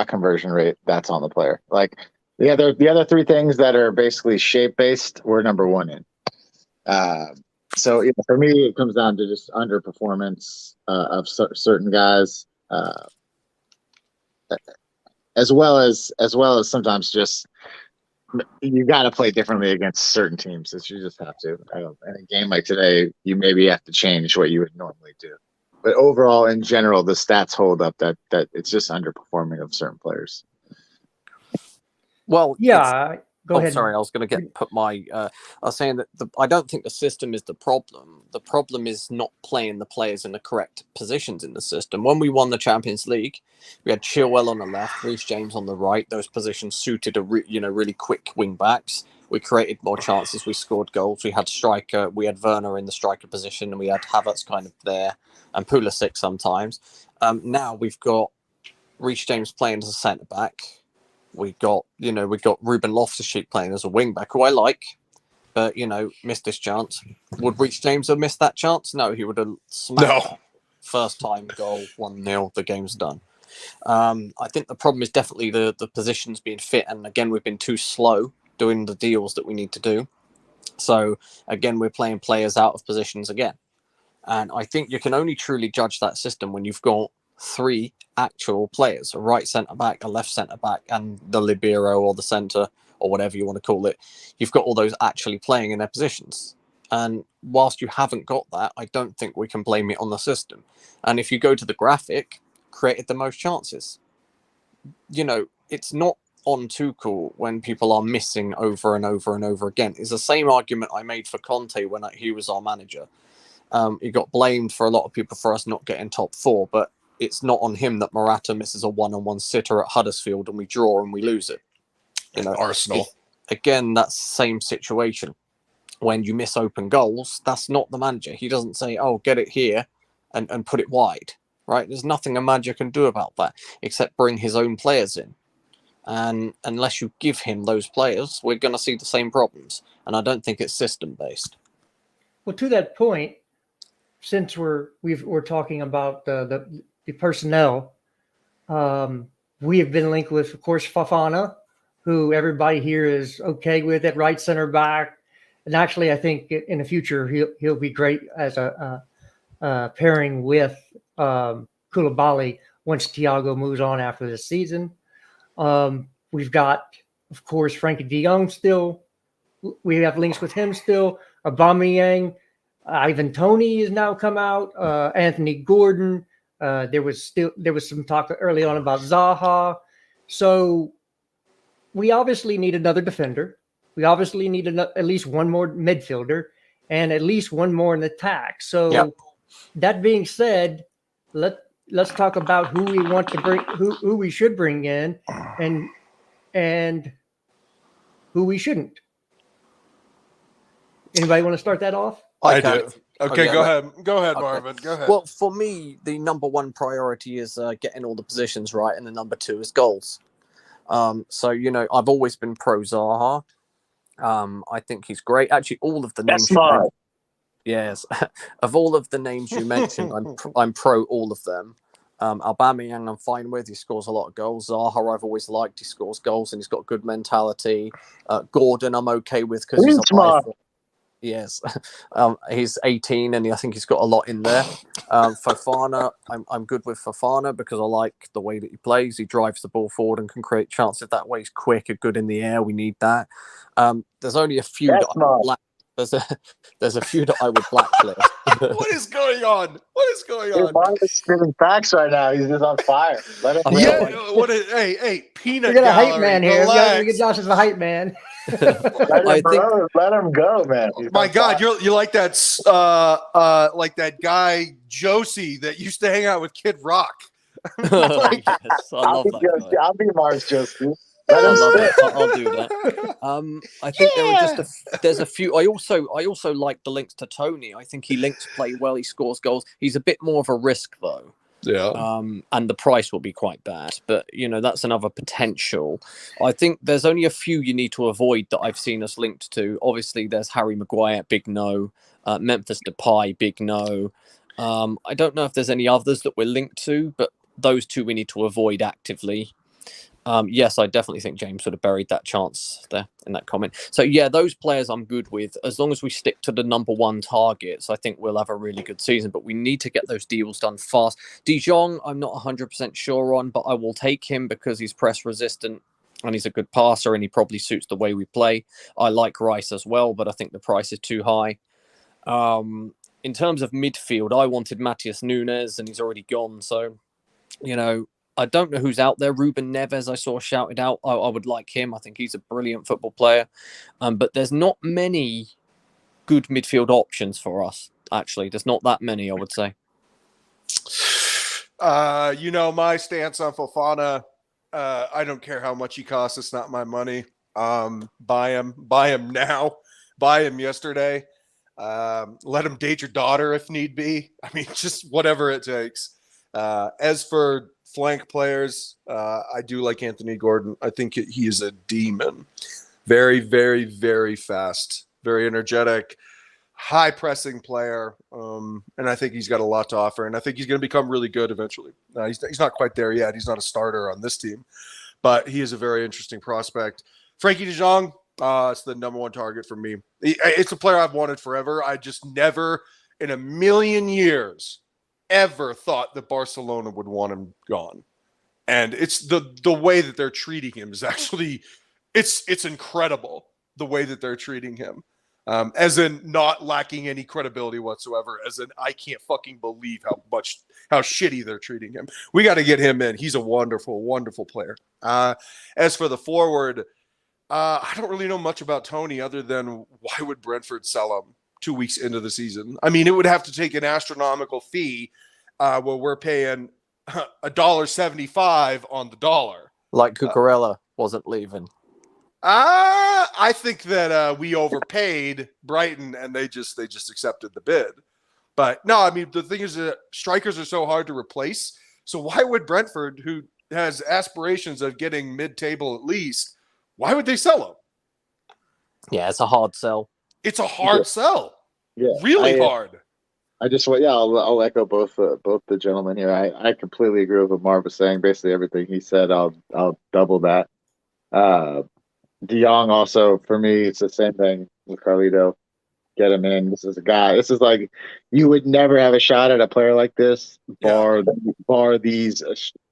conversion rate, that's on the player. Like the other three things that are basically shape based, we're number one in. So for me, it comes down to just underperformance of certain guys, as well as sometimes just you got to play differently against certain teams. You just have to. In a game like today, you maybe have to change what you would normally do. But overall, in general, the stats hold up that it's just underperforming of certain players. Well, go ahead. Sorry, I was going to I was saying that I don't think the system is the problem. The problem is not playing the players in the correct positions in the system. When we won the Champions League, we had Chilwell on the left, Reece James on the right. Those positions suited really quick wing backs. We created more chances. We scored goals. We had striker. We had Werner in the striker position, and we had Havertz kind of there, and Pulisic sometimes. Now we've got Reece James playing as a centre back. We got Ruben Loftus-Cheek playing as a wing back, who I like, but missed this chance. Would Reece James have missed that chance? No, he would have smacked. First time goal, 1-0. The game's done. I think the problem is definitely the positions being fit, and again we've been too slow doing the deals that we need to do. So again, we're playing players out of positions again, and I think you can only truly judge that system when you've got three actual players: a right centre back, a left centre back, and the libero or the centre or whatever you want to call it. You've got all those actually playing in their positions. And whilst you haven't got that, I don't think we can blame it on the system. And if you go to the graphic, created the most chances. It's not on Tuchel when people are missing over and over and over again. It's the same argument I made for Conte when he was our manager. He got blamed for a lot of people for us not getting top four, but it's not on him that Morata misses a one-on-one sitter at Huddersfield and we draw and we lose it. Arsenal. Again, that's the same situation. When you miss open goals, that's not the manager. He doesn't say, oh, get it here and put it wide, right? There's nothing a manager can do about that except bring his own players in. And unless you give him those players, we're going to see the same problems. And I don't think it's system-based. Well, to that point, since we're talking about the personnel, we have been linked with, of course, Fofana, who everybody here is okay with at right center back. And actually, I think in the future, he'll be great as a pairing with Koulibaly once Thiago moves on after this season. We've got, of course, Frankie de Jong still. We have links with him still. Aubameyang, Ivan Toney has now come out. Anthony Gordon. There was some talk early on about Zaha. So we obviously need another defender. We obviously need at least one more midfielder. and at least one more in attack. So Yep. that being said, let's talk about who we want to bring, who we should bring in, and who we shouldn't. Anybody want to start that off? I can. do. Okay, yeah, go ahead. Go ahead, Okay. Marvin. Go ahead. Well, for me, the number one priority is getting all the positions right, and the number two is goals. So, I've always been pro Zaha. I think he's great. Actually, all of the names you mentioned, yes, of all of the names you mentioned, I'm pro all of them. Aubameyang, I'm fine with. He scores a lot of goals. Zaha, I've always liked. He scores goals and he's got good mentality. Gordon, I'm okay with because he's a rifle. Yes, he's 18 and I think he's got a lot in there. Fofana, I'm good with Fofana because I like the way that he plays. He drives the ball forward and can create chances that way. He's quick and good in the air. We need that. There's only a few there's a few that I would blacklist. What is going on? What is going on? Marvin's spitting facts right now. He's just on fire. Let him Hey, peanut We got a gallery. hype man here. Relax. We get Josh as a hype man. Let him go, man. My God, you're like that guy Josie that used to hang out with Kid Rock. Yes, I love that guy. I'll be Mars Josie. I'll do that. I think there's a few. I also like the links to Tony. I think he links play well. He scores goals. He's a bit more of a risk though. Yeah. And the price will be quite bad, but that's another potential. I think there's only a few you need to avoid that I've seen us linked to. Obviously, there's Harry Maguire, big no. Memphis Depay, big no. I don't know if there's any others that we're linked to, but those two we need to avoid actively. Yes, I definitely think James would have buried that chance there in that comment. So yeah, those players I'm good with. As long as we stick to the number one targets, I think we'll have a really good season, but we need to get those deals done fast. De Jong, I'm not 100% sure on, but I will take him because he's press resistant and he's a good passer and he probably suits the way we play. I like Rice as well, but I think the price is too high. In terms of midfield, I wanted Matheus Nunes and he's already gone. So, I don't know who's out there. Ruben Neves, I saw shouted out. I would like him. I think he's a brilliant football player. But there's not many good midfield options for us, actually. There's not that many, I would say. My stance on Fofana, I don't care how much he costs. It's not my money. Buy him now. Buy him yesterday. Let him date your daughter if need be. I mean, just whatever it takes. As for flank players, I do like Anthony Gordon. I think he is a demon. Very, very, very fast, very energetic, high pressing player. And I think he's got a lot to offer. And I think he's going to become really good eventually. He's not quite there yet. He's not a starter on this team, but he is a very interesting prospect. Frankie de Jong, it's the number one target for me. It's a player I've wanted forever. I just never in a million years ever thought that Barcelona would want him gone. And it's the way that they're treating him is actually it's incredible the way that they're treating him. As in not lacking any credibility whatsoever, as in I can't fucking believe how shitty they're treating him. We got to get him in. He's a wonderful, wonderful player. As for the forward, I don't really know much about Tony other than why would Brentford sell him 2 weeks into the season? I mean, it would have to take an astronomical fee where we're paying $1.75 on the dollar. Like Cucurella wasn't leaving. I think that we overpaid Brighton and they just accepted the bid. But no, I mean, the thing is that strikers are so hard to replace. So why would Brentford, who has aspirations of getting mid-table at least, why would they sell him? Yeah, it's a hard sell. It's a hard sell. Yeah, really hard. I'll echo both the gentlemen here. I completely agree with what Marv was saying. Basically everything he said, I'll double that. De Jong also, for me, it's the same thing with Carlito. Get him in. This is a guy. This is like, you would never have a shot at a player like this, bar these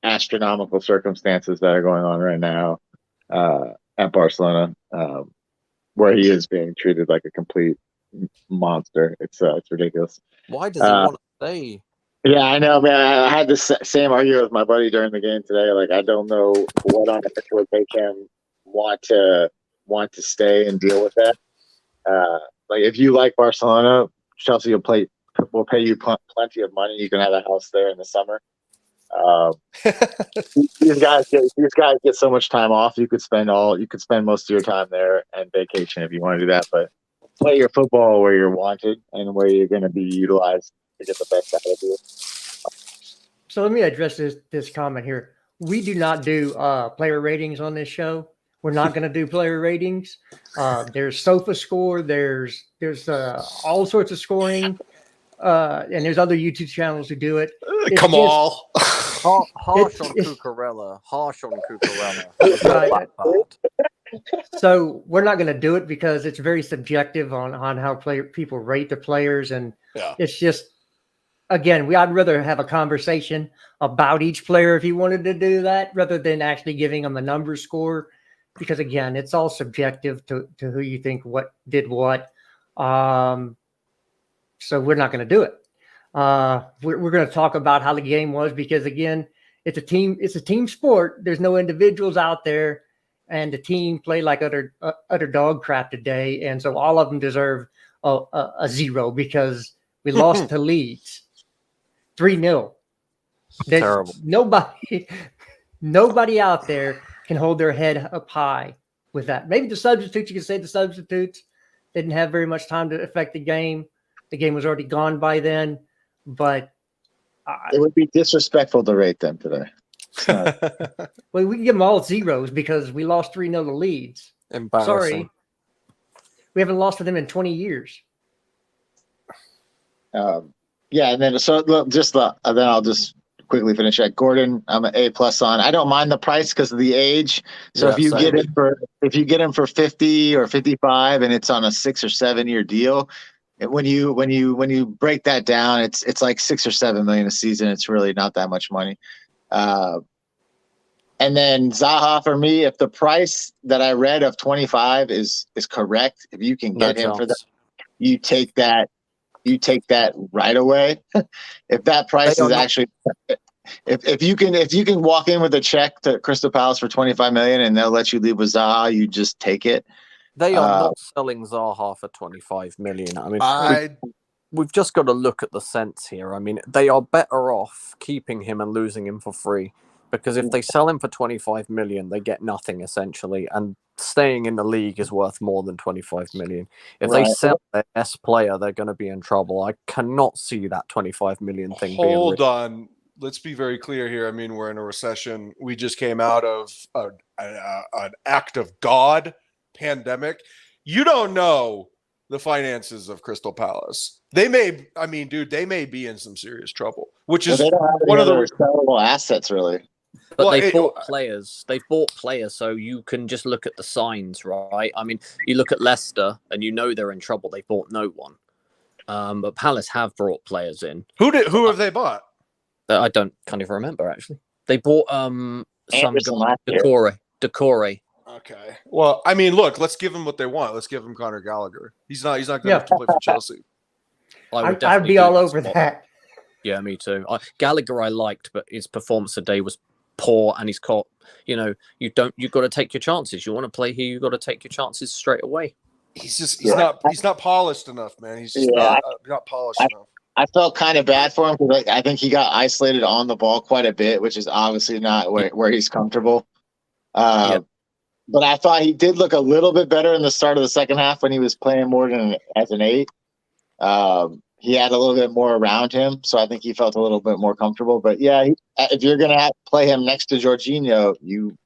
astronomical circumstances that are going on right now at Barcelona, where he is being treated like a complete monster. It's ridiculous. Why does he want to stay? Yeah, I know, man. I had the same argument with my buddy during the game today. Like, I don't know what on earth would make him want to stay and deal with that. Like if you like Barcelona, Chelsea will pay you plenty of money. You can have a house there in the summer. These guys get so much time off. You could spend most of your time there and vacation if you want to do that. But play your football where you're wanted and where you're going to be utilized to get the best out of you. So let me address this comment here. We do not do player ratings on this show. We're not going to do player ratings. There's Sofa Score. There's all sorts of scoring, and there's other YouTube channels who do it. Come on. Harsh on Cucurella. Harsh on Cucurella. So we're not going to do it because it's very subjective on how people rate the players, and it's just, again, I'd rather have a conversation about each player if you wanted to do that, rather than actually giving them a number score, because again, it's all subjective to who you think what did what. So we're not going to do it. We're going to talk about how the game was, because again, it's a team sport. There's no individuals out there, and the team played like utter dog crap today, and so all of them deserve a 0 because we lost to Leeds 3-0. Terrible. Nobody out there can hold their head up high with that. Maybe the substitutes, you can say the substitutes didn't have very much time to affect the game. The game was already gone by then, but it would be disrespectful to rate them today. Well, we can give them all 0s because we lost 3-0 to Leeds. Embarrassing. Sorry. We haven't lost to them in 20 years. Yeah, and then then I'll just quickly finish that. Gordon, I'm an A+ on. I don't mind the price because of the age. So if you get him for 50 or 55, and it's on a 6 or 7 year deal, when you break that down, it's like 6 or 7 million a season. It's really not that much money. And then Zaha, for me, if the price that I read of 25 is correct, if you can get him for that, you take that right away. If that price is actually, if you can walk in with a check to Crystal Palace for 25 million and they'll let you leave with Zaha, you just take it. They are not selling Zaha for 25 million. I mean, we've just got to look at the sense here. I mean, they are better off keeping him and losing him for free, because if they sell him for 25 million, they get nothing essentially, and staying in the league is worth more than 25 million. If they sell their best player, they're going to be in trouble. I cannot see that 25 million thing. Hold on. Let's be very clear here. I mean, we're in a recession. We just came out of an act of God pandemic. You don't know the finances of Crystal Palace. They may be in some serious trouble, which is they don't have one of the sellable assets, really. But they've bought players. They've bought players, so you can just look at the signs, right? I mean, you look at Leicester, and you know they're in trouble. They bought no one. But Palace have brought players in. Who have they bought? I can't even remember actually. They bought some guy, Decore. Okay. Well, I mean, look, let's give them what they want. Let's give them Conor Gallagher. He's not going to have to play for Chelsea. I'd be all over that. Yeah, me too. Gallagher I liked, but his performance today was poor, and he's caught. You've got to take your chances. You want to play here, you got to take your chances straight away. He's not polished enough, man. He's just not polished enough. I felt kind of bad for him because I think he got isolated on the ball quite a bit, which is obviously not where he's comfortable. But I thought he did look a little bit better in the start of the second half when he was playing more than as an 8. He had a little bit more around him, so I think he felt a little bit more comfortable. But yeah, if you're going to play him next to Jorginho,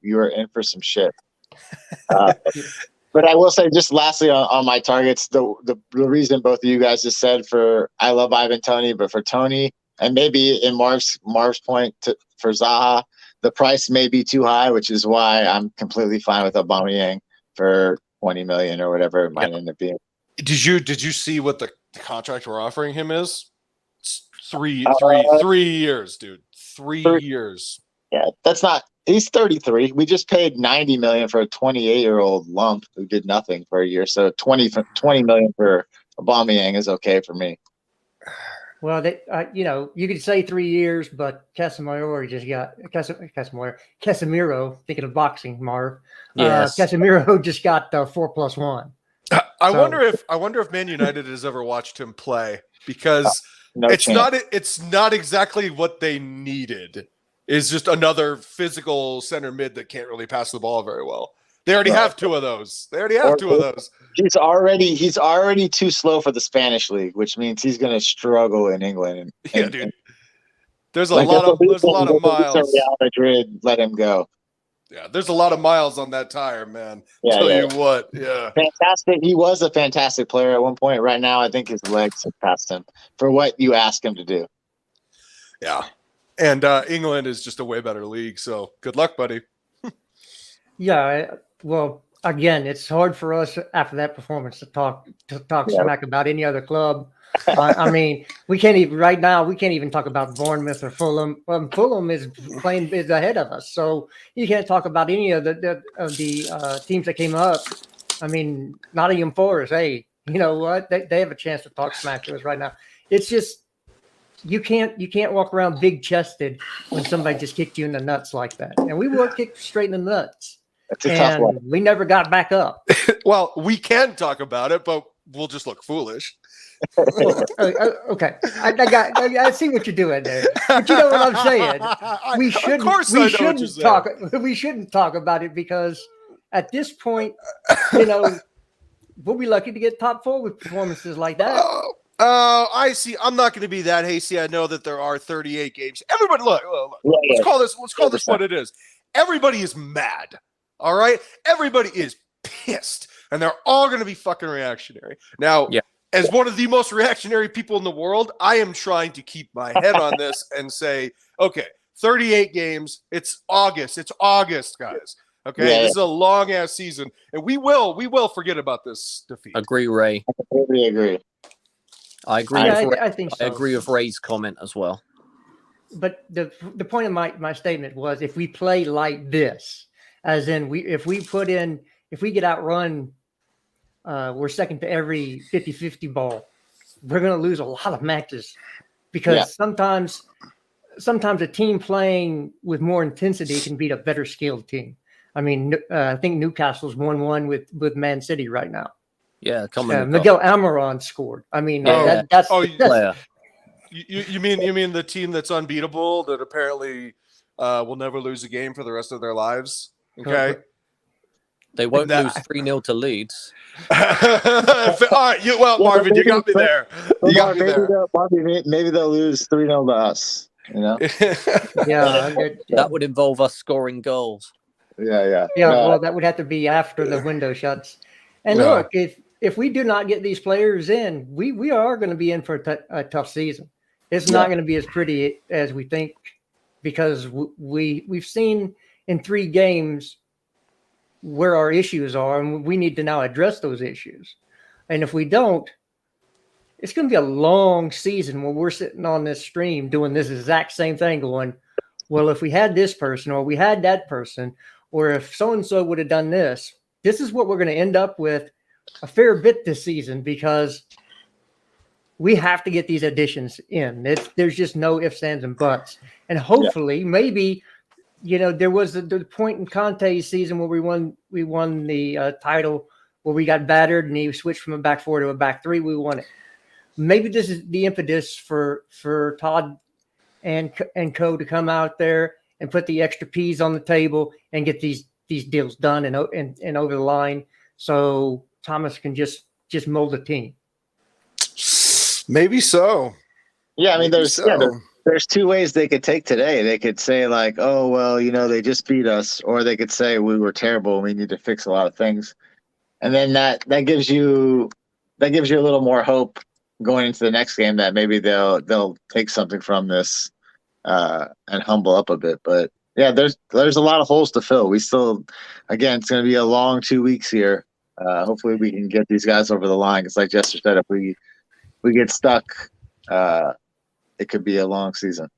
you're in for some shit. But I will say, just lastly on my targets, the reason both of you guys just said I love Ivan Toney, but for Toney, and maybe in Marv's point for Zaha, the price may be too high, which is why I'm completely fine with Aubameyang for 20 million or whatever it might end up being. Did you see what the contract we're offering him is? It's 3 years, dude. 3 years. Yeah, that's not. He's 33. We just paid 90 million for a 28-year-old lump who did nothing for a year. So 20 million for Aubameyang is okay for me. Well, you could say 3 years, but Casemiro just got Casemiro. Thinking of boxing, Marv. Yes. Casemiro just got 4+1. I wonder if Man United has ever watched him play, because it's not exactly what they needed. Is just another physical center mid that can't really pass the ball very well. They already have two of those. He's already too slow for the Spanish league, which means he's going to struggle in England. Dude. There's a lot of miles. Real Madrid let him go. Yeah, there's a lot of miles on that tire, man. Yeah, Tell you what, yeah. Fantastic. He was a fantastic player at one point. Right now, I think his legs have passed him for what you ask him to do. Yeah. And England is just a way better league, so good luck, buddy. Yeah, well, again, it's hard for us after that performance to talk smack about any other club. I mean, we can't even talk about Bournemouth or Fulham. Fulham is ahead of us, so you can't talk about any of the teams that came up. I mean, Nottingham Forest. Hey, you know what? They have a chance to talk smack to us right now. It's just you can't walk around big chested when somebody just kicked you in the nuts like that. And we were kicked straight in the nuts. That's a tough one. We never got back up. Well, we can talk about it, but we'll just look foolish. Okay, I see what you're doing there, but you know what I'm saying. We shouldn't talk about it, because at this point, we'll be lucky to get top 4 with performances like that. I see. I'm not going to be that hasty. I know that there are 38 games. Everybody, look. Let's call this what it is. Everybody is mad. All right, everybody is pissed, and they're all going to be fucking reactionary. Now, as one of the most reactionary people in the world, I am trying to keep my head on this and say, okay, 38 games. It's August. It's August, guys. Okay, this is a long ass season, and we will forget about this defeat. Agree, Ray. I completely agree. I agree. I think so. I agree with Ray's comment as well. But the point of my statement was, if we play like this, as in if we get outrun, we're second to every 50-50 ball, we're going to lose a lot of matches, because sometimes a team playing with more intensity can beat a better skilled team. I mean, I think Newcastle's 1-1 with Man City right now. Yeah, Miguel Almiron scored. I mean, that's player. You mean the team that's unbeatable, that apparently will never lose a game for the rest of their lives? Okay. They won't lose 3-0 to Leeds. All right, Marvin, you got me there. Maybe they'll lose 3-0 to us. You know? That would involve us scoring goals. Yeah. Well, that would have to be after the window shuts. And look, if we do not get these players in, we are going to be in for a tough season. It's not going to be as pretty as we think, because we've seen in 3 games where our issues are, and we need to now address those issues. And if we don't, it's going to be a long season when we're sitting on this stream doing this exact same thing, going, well, if we had this person, or we had that person, or if so-and-so would have done this is what we're going to end up with a fair bit this season, because we have to get these additions in. There's just no ifs, ands, and buts. And hopefully, maybe, there was the point in Conte's season where we won the title, where we got battered and he switched from a back 4 to a back 3. We won it. Maybe this is the impetus for Todd and co to come out there and put the extra P's on the table and get these deals done and over the line, so Thomas can just mold a team. Maybe so. Yeah, I mean, there's 2 ways they could take today. They could say, like, oh, well, they just beat us, or they could say we were terrible and we need to fix a lot of things. And then that gives you a little more hope going into the next game, that maybe they'll take something from this and humble up a bit. But yeah, there's a lot of holes to fill. We still, again, it's going to be a long 2 weeks here. Hopefully we can get these guys over the line, because like Jester said, if we get stuck, it could be a long season.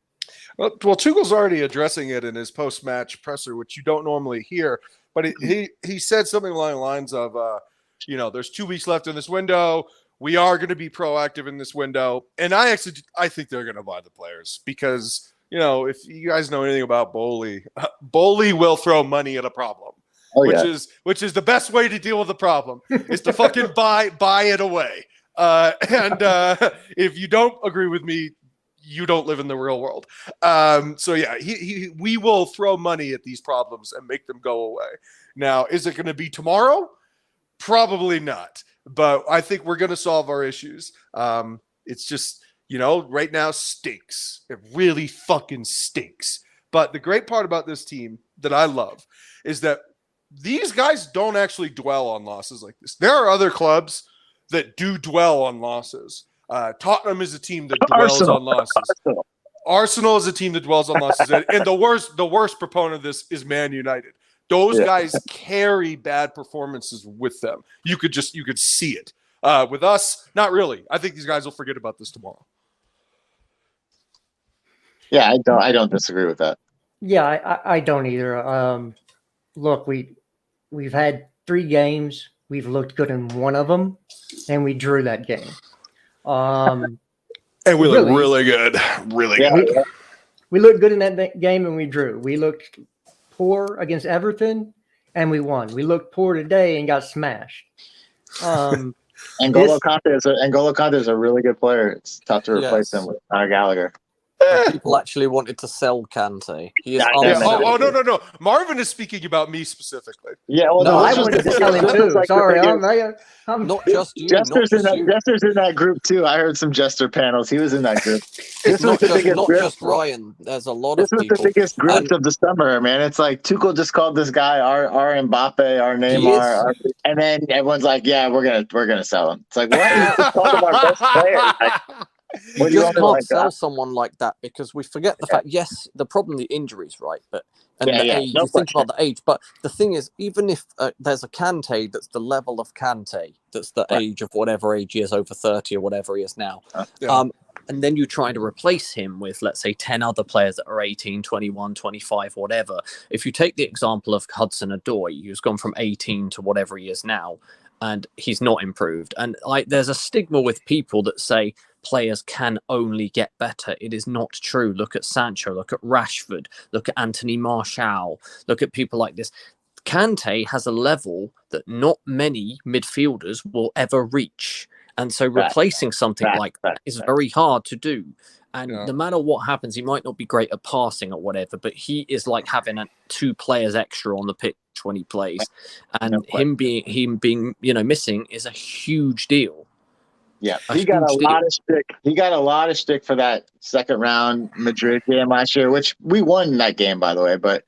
Well, Tuchel's already addressing it in his post-match presser, which you don't normally hear. But he said something along the lines of, there's 2 weeks left in this window. We are going to be proactive in this window. And I think they're going to buy the players, because, if you guys know anything about Bowley will throw money at a problem. which is the best way to deal with the problem is to fucking buy it away. And if you don't agree with me, you don't live in the real world. So yeah, we will throw money at these problems and make them go away. Now, is it going to be tomorrow? Probably not. But I think we're going to solve our issues. It's just, right now stinks. It really fucking stinks. But the great part about this team that I love is that these guys don't actually dwell on losses like this. There are other clubs that do dwell on losses. Tottenham is a team that dwells on losses. Arsenal is a team that dwells on losses. And the worst proponent of this is Man United. Those guys carry bad performances with them. You could see it. With us, not really. I think these guys will forget about this tomorrow. Yeah, I don't disagree with that. Yeah, I don't either. Look, we've had 3 games. We've looked good in one of them, and we drew that game. And we look really good. Really good. We looked good in that game, and we drew. We looked poor against Everton, and we won. We looked poor today and got smashed. N'Golo Kante is a really good player. It's tough to replace him with Gallagher. People actually wanted to sell Kante. He is no. Marvin is speaking about me specifically. Yeah, well, no, I wanted to sell him too. Sorry, I'm not just you. Jester's in that group too. I heard some Jester panels. He was in that group. Not just Ryan. There's a lot of people. This was the biggest grift of the summer, man. It's like Tuchel just called this guy our Mbappe, our Neymar, and then everyone's like, "Yeah, we're gonna sell him." It's like, what? You just called him our best player. You just can't sell someone like that because we forget the fact. Yes, the problem, the injuries, right? But age. You think about the age, but the thing is, even if there's a Kante that's the level of Kante, that's the age of whatever age he is, over 30 or whatever he is now, and then you try to replace him with, let's say, 10 other players that are 18, 21, 25, whatever. If you take the example of Hudson-Odoi, who's gone from 18 to whatever he is now, and he's not improved, and there's a stigma with people that say players can only get better. It is not true. Look at Sancho, look at Rashford, look at Anthony Martial, look at people like this. Kante has a level that not many midfielders will ever reach. And so replacing something like that is very hard to do. And no matter what happens, he might not be great at passing or whatever, but he is like having 2 players extra on the pitch when he plays. And him being missing is a huge deal. Yeah, he got a lot of stick. He got a lot of stick for that second round Madrid game last year, which we won that game, by the way. But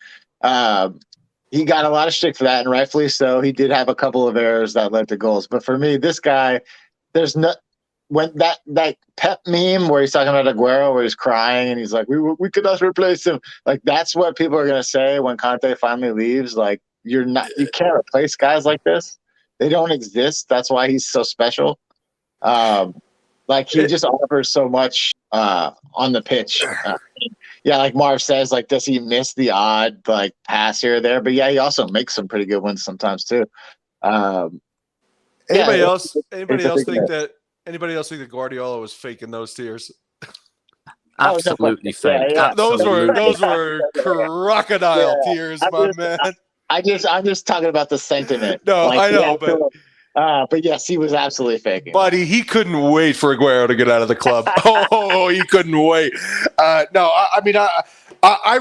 he got a lot of stick for that, and rightfully so. He did have a couple of errors that led to goals. But for me, this guy, when that Pep meme where he's talking about Aguero, where he's crying and he's like, we could not replace him. Like, that's what people are gonna say when Conte finally leaves. Like, you can't replace guys like this. They don't exist. That's why he's so special. Like, he just offers so much on the pitch. Like Marv says, like, does he miss the odd pass here or there? But he also makes some pretty good ones sometimes too. Anybody else think that Guardiola was faking those tears? Absolutely fake. Yeah. Those were crocodile tears, my man. I'm just talking about the sentiment. No, I know, but yes, he was absolutely faking. Buddy, he couldn't wait for Aguero to get out of the club. He couldn't wait. I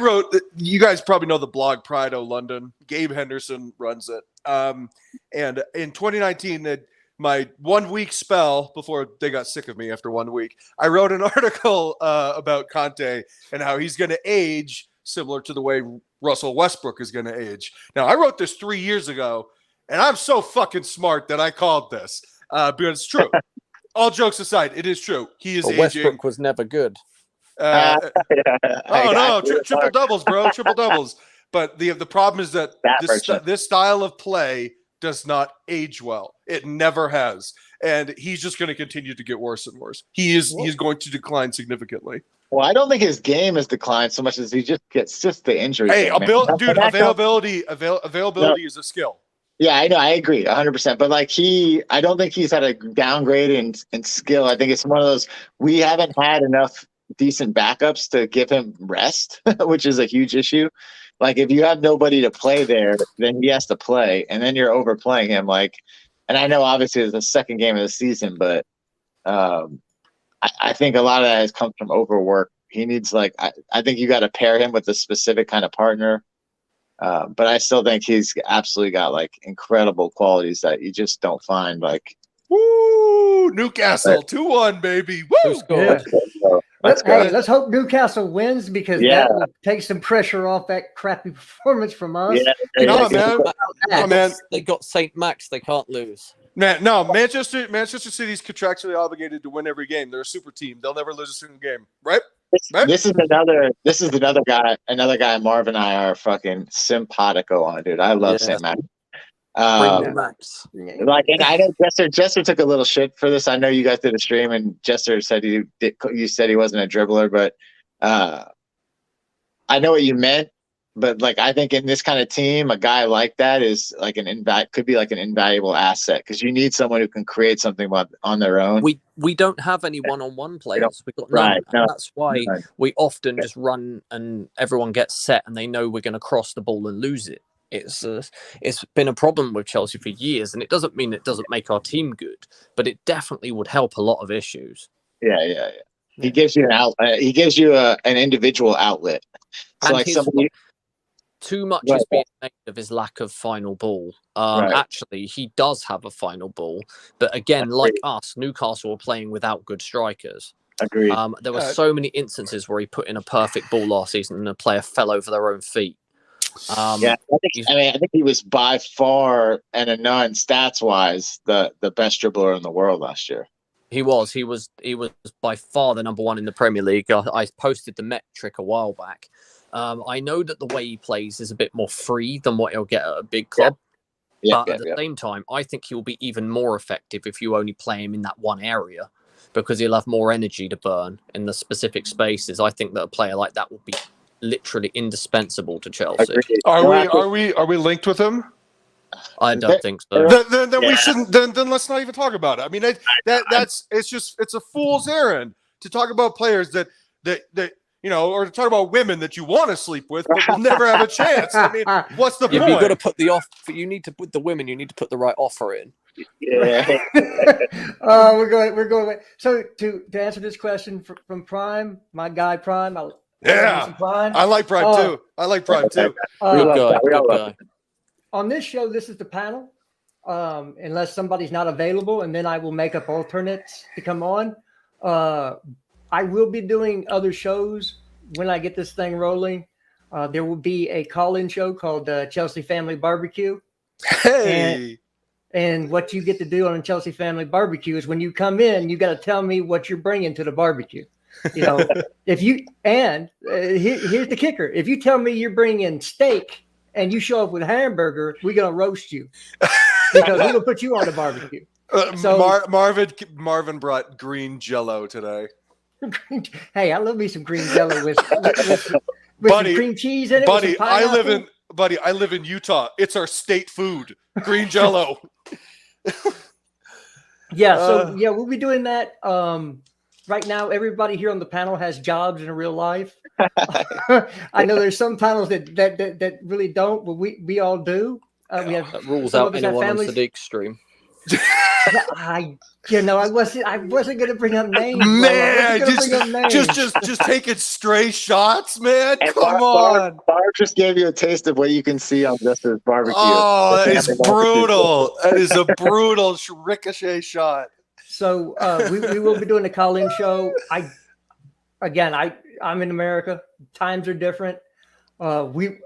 wrote, you guys probably know the blog Pride O London. Gabe Henderson runs it. And in 2019, my 1 week spell before they got sick of me after 1 week, I wrote an article about Conte and how he's going to age similar to the way Russell Westbrook is going to age. Now, I wrote this 3 years ago, and I'm so fucking smart that I called this because it's true. All jokes aside, it is true. He is aging. Westbrook was never good. Triple doubles, bro. Triple doubles. But the problem is that this style of play does not age well. It never has. And he's just going to continue to get worse and worse. He's going to decline significantly. Well, I don't think his game has declined so much as he just gets the injury. Hey, availability is a skill. Yeah, I know. I agree 100%. But I don't think he's had a downgrade in skill. I think it's one of those, we haven't had enough decent backups to give him rest, which is a huge issue. like if you have nobody to play there, then he has to play, and then you're overplaying him. Like, and I know obviously it's the second game of the season, but I think a lot of that has come from overwork. He needs I think you got to pair him with a specific kind of partner. But I still think he's absolutely got like incredible qualities that you just don't find. Like, woo, Newcastle 2-1, baby. Woo! Yeah. Let's Let's hope Newcastle wins because that will take some pressure off that crappy performance from us. No, man. They, Oh, man. they got St. Max. They can't lose. Man, no, Manchester City's contractually obligated to win every game. They're a super team. They'll never lose a single game, right? This is another guy Marv and I are fucking simpatico on, dude. I love St. Max. Max. Like, and I know Jester took a little shit for this. I know you guys did a stream, and Jester said you said he wasn't a dribbler, but I know what you meant. But like, I think in this kind of team, a guy like that is like could be like an invaluable asset because you need someone who can create something on their own. We don't have any one-on-one players. We've got none. That's why we often just run and everyone gets set and they know we're going to cross the ball and lose it. It's been a problem with Chelsea for years, and it doesn't mean it doesn't make our team good, but it definitely would help a lot of issues. Yeah. He gives you an outlet. He gives you an individual outlet. So and like somebody. Too much is being made of his lack of final ball. Actually, he does have a final ball, but again, like us, Newcastle were playing without good strikers. Agreed. There were so many instances where he put in a perfect ball last season and a player fell over their own feet. I think he was by far and a none stats wise the best dribbler in the world last year. He was by far the number one in the Premier League. I posted the metric a while back. I know that the way he plays is a bit more free than what he'll get at a big club. But at the same time, I think he'll be even more effective if you only play him in that one area because he'll have more energy to burn in the specific spaces. I think that a player like that would be literally indispensable to Chelsea. Are we linked with him? I don't think so. Then we shouldn't. Then let's not even talk about it. I mean, it's a fool's errand to talk about players that or to talk about women that you want to sleep with, but will never have a chance. I mean, what's the point? You've got to put the offer. You need to put the women. You need to put the right offer in. Yeah. We're going. So to answer this question from Prime, my guy Prime. Prime. I like Prime too. Good guy. On this show, this is the panel. Unless somebody's not available, and then I will make up alternates to come on. I will be doing other shows when I get this thing rolling. There will be a call-in show called Chelsea Family Barbecue. Hey. And what you get to do on a Chelsea Family Barbecue is when you come in, you got to tell me what you're bringing to the barbecue. Here's the kicker. If you tell me you're bringing steak and you show up with hamburger, we're going to roast you because we're going to put you on the barbecue. Marvin brought green Jello today. Hey, I love me some green Jello with some cream cheese in it. Buddy, I live in Utah. It's our state food. Green Jello. We'll be doing that. Right now, everybody here on the panel has jobs in real life. I know there's some panels that really don't, but we all do. We have that rules out anyone on Sadiq's stream. I wasn't gonna bring up names. Man, just taking stray shots, man. And Come on. Barb just gave you a taste of what you can see on Jester's barbecue. Oh, that is brutal. That is a brutal ricochet shot. So we will be doing a call-in show. I'm in America. Times are different. We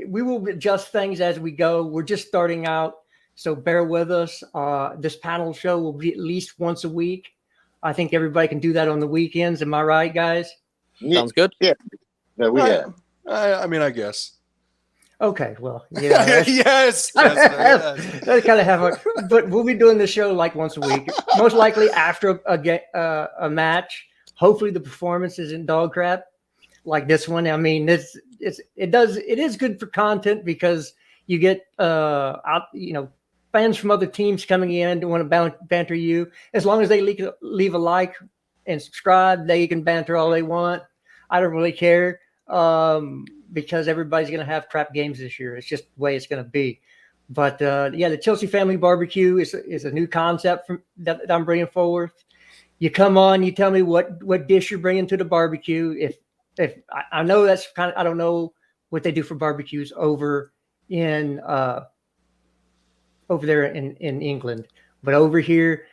will adjust things as we go. We're just starting out. So bear with us. This panel show will be at least once a week. I think everybody can do that on the weekends. Am I right, guys? Sounds good. Yeah. I mean, I guess. Okay. Well, yeah. Yes. That's kind of have but we'll be doing the show like once a week, most likely after a match. Hopefully the performance isn't dog crap like this one. I mean, it is good for content because you get fans from other teams coming in to want to banter you. As long as they leave a like and subscribe, they can banter all they want. I don't really care. because everybody's going to have crap games this year. It's just the way it's going to be. But the Chelsea Family Barbecue is a new concept that I'm bringing forward. You come on, you tell me what dish you're bringing to the barbecue. If I know that's kind of, I don't know what they do for barbecues over there in England, but over here,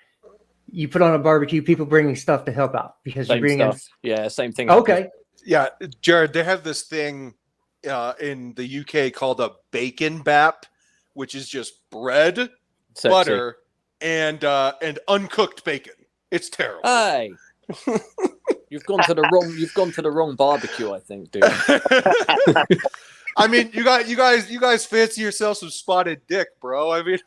you put on a barbecue, people bringing stuff to help out because Same you're bringing stuff. Yeah, same thing. Okay. Yeah, Jared, they have this thing in the UK called a bacon bap, which is just bread, Sexy. butter, and uncooked bacon. It's terrible. Hey, you've gone to the wrong barbecue, I think, dude. I mean, you guys fancy yourselves some spotted dick, bro. I mean,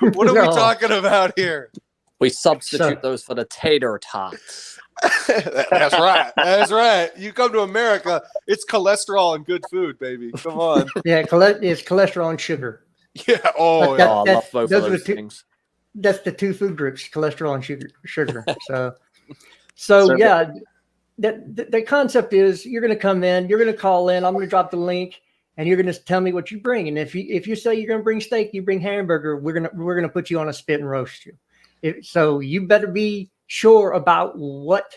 what are we talking about here? We substitute those for the tater tots. That's right. That's right. You come to America, it's cholesterol and good food, baby. Come on. Yeah, it's cholesterol and sugar. Yeah. Oh, That- Oh, I love both of those things. That's the two food groups: cholesterol and sugar. So yeah, the concept is you're going to come in, you're going to call in. I'm going to drop the link, and you're going to tell me what you bring. And if you say you're going to bring steak, you bring hamburger. We're gonna put you on a spit and roast you. So you better be sure about what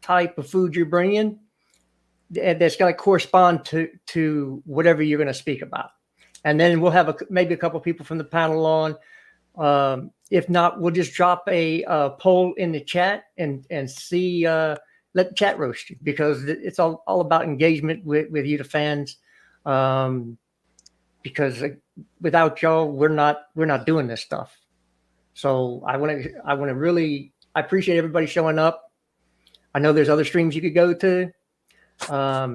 type of food you're bringing that's going to correspond to whatever you're going to speak about. And then we'll have maybe a couple of people from the panel on. If not, we'll just drop a poll in the chat and see, let the chat roast you, because it's all about engagement with you, the fans. Because without y'all, we're not doing this stuff. So I appreciate everybody showing up. I know there's other streams you could go to.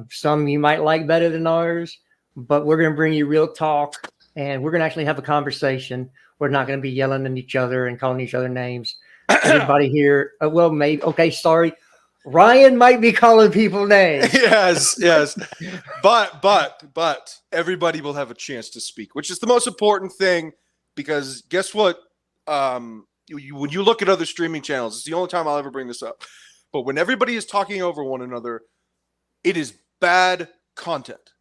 Some you might like better than ours, but we're going to bring you real talk, and we're going to actually have a conversation. We're not going to be yelling at each other and calling each other names. Everybody here, sorry. Ryan might be calling people names. Yes. But everybody will have a chance to speak, which is the most important thing, because guess what? When you look at other streaming channels, it's the only time I'll ever bring this up. But when everybody is talking over one another, it is bad content.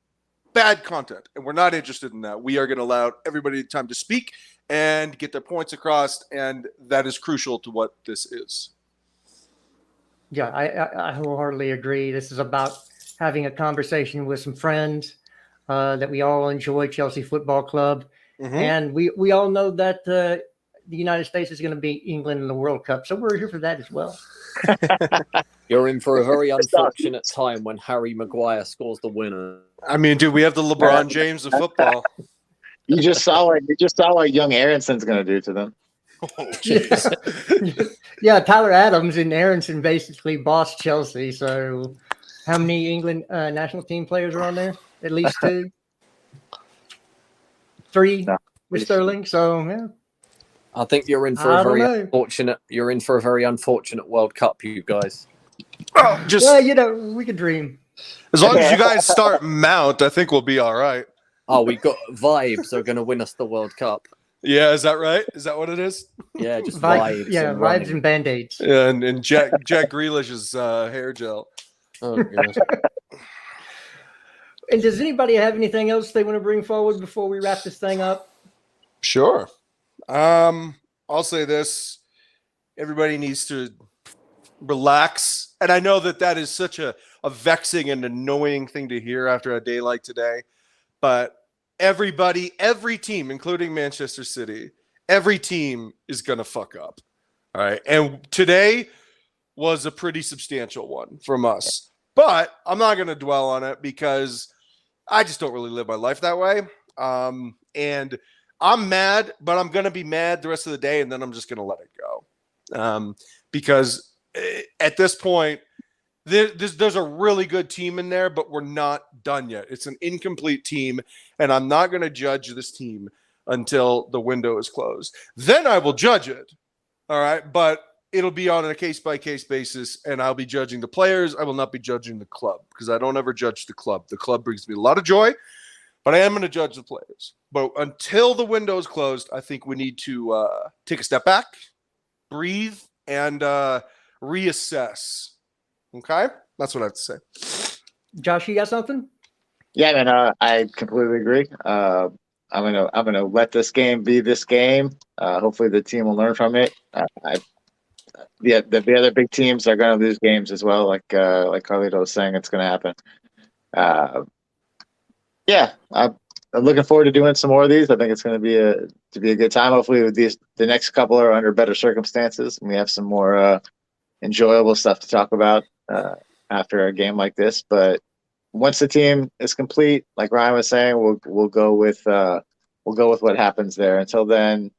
Bad content. And we're not interested in that. We are going to allow everybody time to speak and get their points across. And that is crucial to what this is. Yeah, I wholeheartedly agree. This is about having a conversation with some friends that we all enjoy, Chelsea Football Club. Mm-hmm. And we all know that the United States is going to beat England in the World Cup. So we're here for that as well. You're in for a very unfortunate time when Harry Maguire scores the winner. I mean, dude, we have the LeBron James of football. You just saw what young Aaronson's going to do to them. Oh, jeez. Yeah, Tyler Adams and Aronson basically bossed Chelsea. So how many England national team players are on there? At least 2? 3 with Sterling. So, yeah. I think you're in for a very unfortunate. You're in for a very unfortunate World Cup, you guys. Well, we could dream. As long as you guys start Mount, I think we'll be all right. Oh, we got vibes are going to win us the World Cup. Yeah, is that right? Is that what it is? Yeah, just vibes. Yeah, vibes and Band-Aids. Yeah, and Jack Grealish's hair gel. Oh, gosh. And does anybody have anything else they want to bring forward before we wrap this thing up? Sure. I'll say this. Everybody needs to relax. And I know that is such a vexing and annoying thing to hear after a day like today. But every team, including Manchester City, every team is going to fuck up. All right. And today was a pretty substantial one from us. But I'm not going to dwell on it because I just don't really live my life that way. And I'm mad, but I'm going to be mad the rest of the day, and then I'm just going to let it go. Because at this point, there's a really good team in there, but we're not done yet. It's an incomplete team, and I'm not going to judge this team until the window is closed. Then I will judge it, all right? But it'll be on a case-by-case basis, and I'll be judging the players. I will not be judging the club because I don't ever judge the club. The club brings me a lot of joy, but I am going to judge the players. But until the window is closed, I think we need to take a step back, breathe, and reassess. Okay? That's what I have to say. Josh, you got something? Yeah, man. I completely agree. I'm gonna let this game be this game. Hopefully, the team will learn from it. The other big teams are gonna lose games as well. Like Carlito was saying, it's gonna happen. Yeah, I'm looking forward to doing some more of these. I think it's going to be a good time. Hopefully, the next couple are under better circumstances, and we have some more enjoyable stuff to talk about after a game like this. But once the team is complete, like Ryan was saying, we'll go with what happens there. Until then,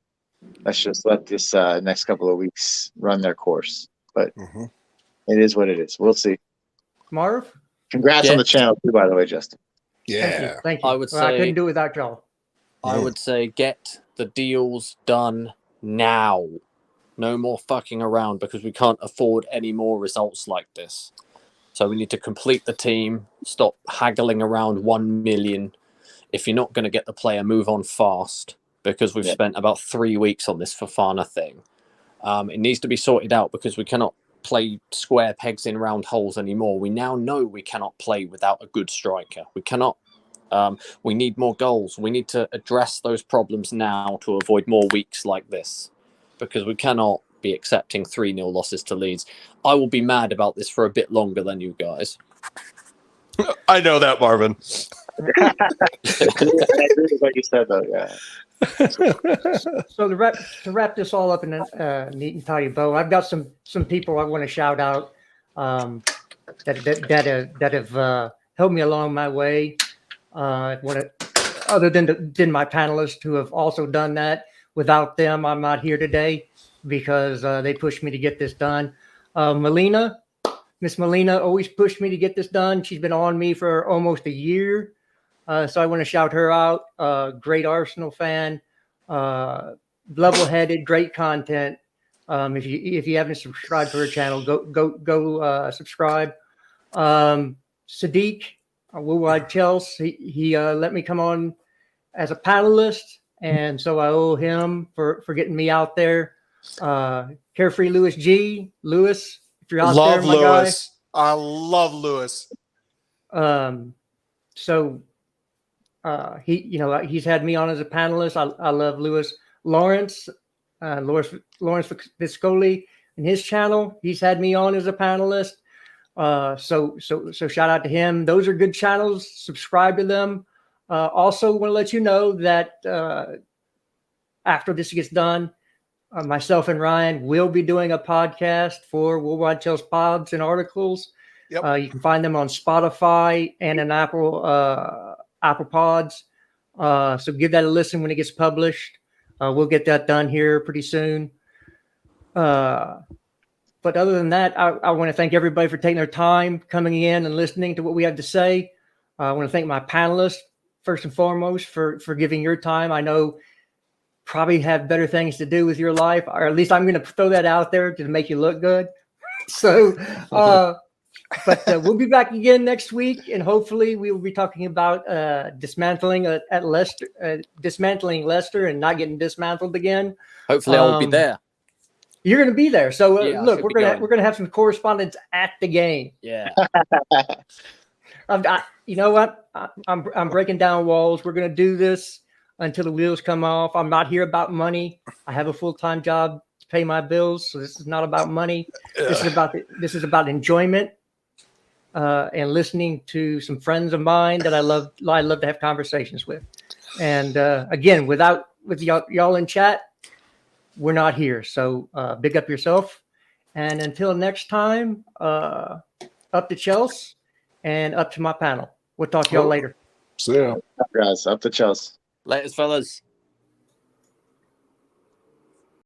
let's just let this next couple of weeks run their course. But it is what it is. We'll see. Marv? Congrats on the channel too, by the way, Justin. Yeah. Thank you. I would I say couldn't do it without y'all. I would say get the deals done now. No more fucking around because we can't afford any more results like this. So we need to complete the team, stop haggling around 1 million. If you're not going to get the player, move on fast because we've spent about 3 weeks on this Fofana thing. It needs to be sorted out because we cannot play square pegs in round holes anymore. We now know we cannot play without a good striker. We cannot. We need more goals. We need to address those problems now to avoid more weeks like this because we cannot be accepting 3-0 losses to Leeds. I will be mad about this for a bit longer than you guys. I know that, Marvin. I agree with what you said, though. Yeah. So to wrap this all up in a neat and tidy bow, I've got some people I want to shout out that have helped me along my way. Other than my panelists who have also done that. Without them, I'm not here today because they pushed me to get this done. Miss Melina always pushed me to get this done. She's been on me for almost a year. So I want to shout her out. Great Arsenal fan, level-headed, great content. If you haven't subscribed to her channel, go subscribe. Sadiq, Worldwide Chelsea, he let me come on as a panelist, and so I owe him for getting me out there. Carefree Lewis G. Lewis, if you're out there, my Lewis. I love Lewis. So he's had me on as a panelist. I love Lewis. Lawrence Viscoli and his channel. He's had me on as a panelist. So shout out to him. Those are good channels. Subscribe to them. Also want to let you know that after this gets done, myself and Ryan will be doing a podcast for Worldwide Chelsea Pods and Articles. Yep. You can find them on Spotify and an Apple Pods. So give that a listen when it gets published. We'll get that done here pretty soon. But other than that, I want to thank everybody for taking their time, coming in and listening to what we have to say. I want to thank my panelists, first and foremost, for giving your time. I know probably have better things to do with your life, or at least I'm going to throw that out there to make you look good. So, but we'll be back again next week, and hopefully we will be talking about dismantling at Leicester, dismantling Leicester, and not getting dismantled again. Hopefully, I'll be there. You're going to be there. So Yeah, look, we're gonna have some correspondence at the game. Yeah. You know what? I'm breaking down walls. We're going to do this until the wheels come off. I'm not here about money. I have a full-time job to pay my bills, so this is not about money. This is about enjoyment and listening to some friends of mine that I love to have conversations with. And again, with y'all in chat, we're not here. So big up yourself. And until next time, up to Chelsea and up to my panel. We'll talk to y'all later. See ya. Guys, up to Chelsea. Laters, fellas.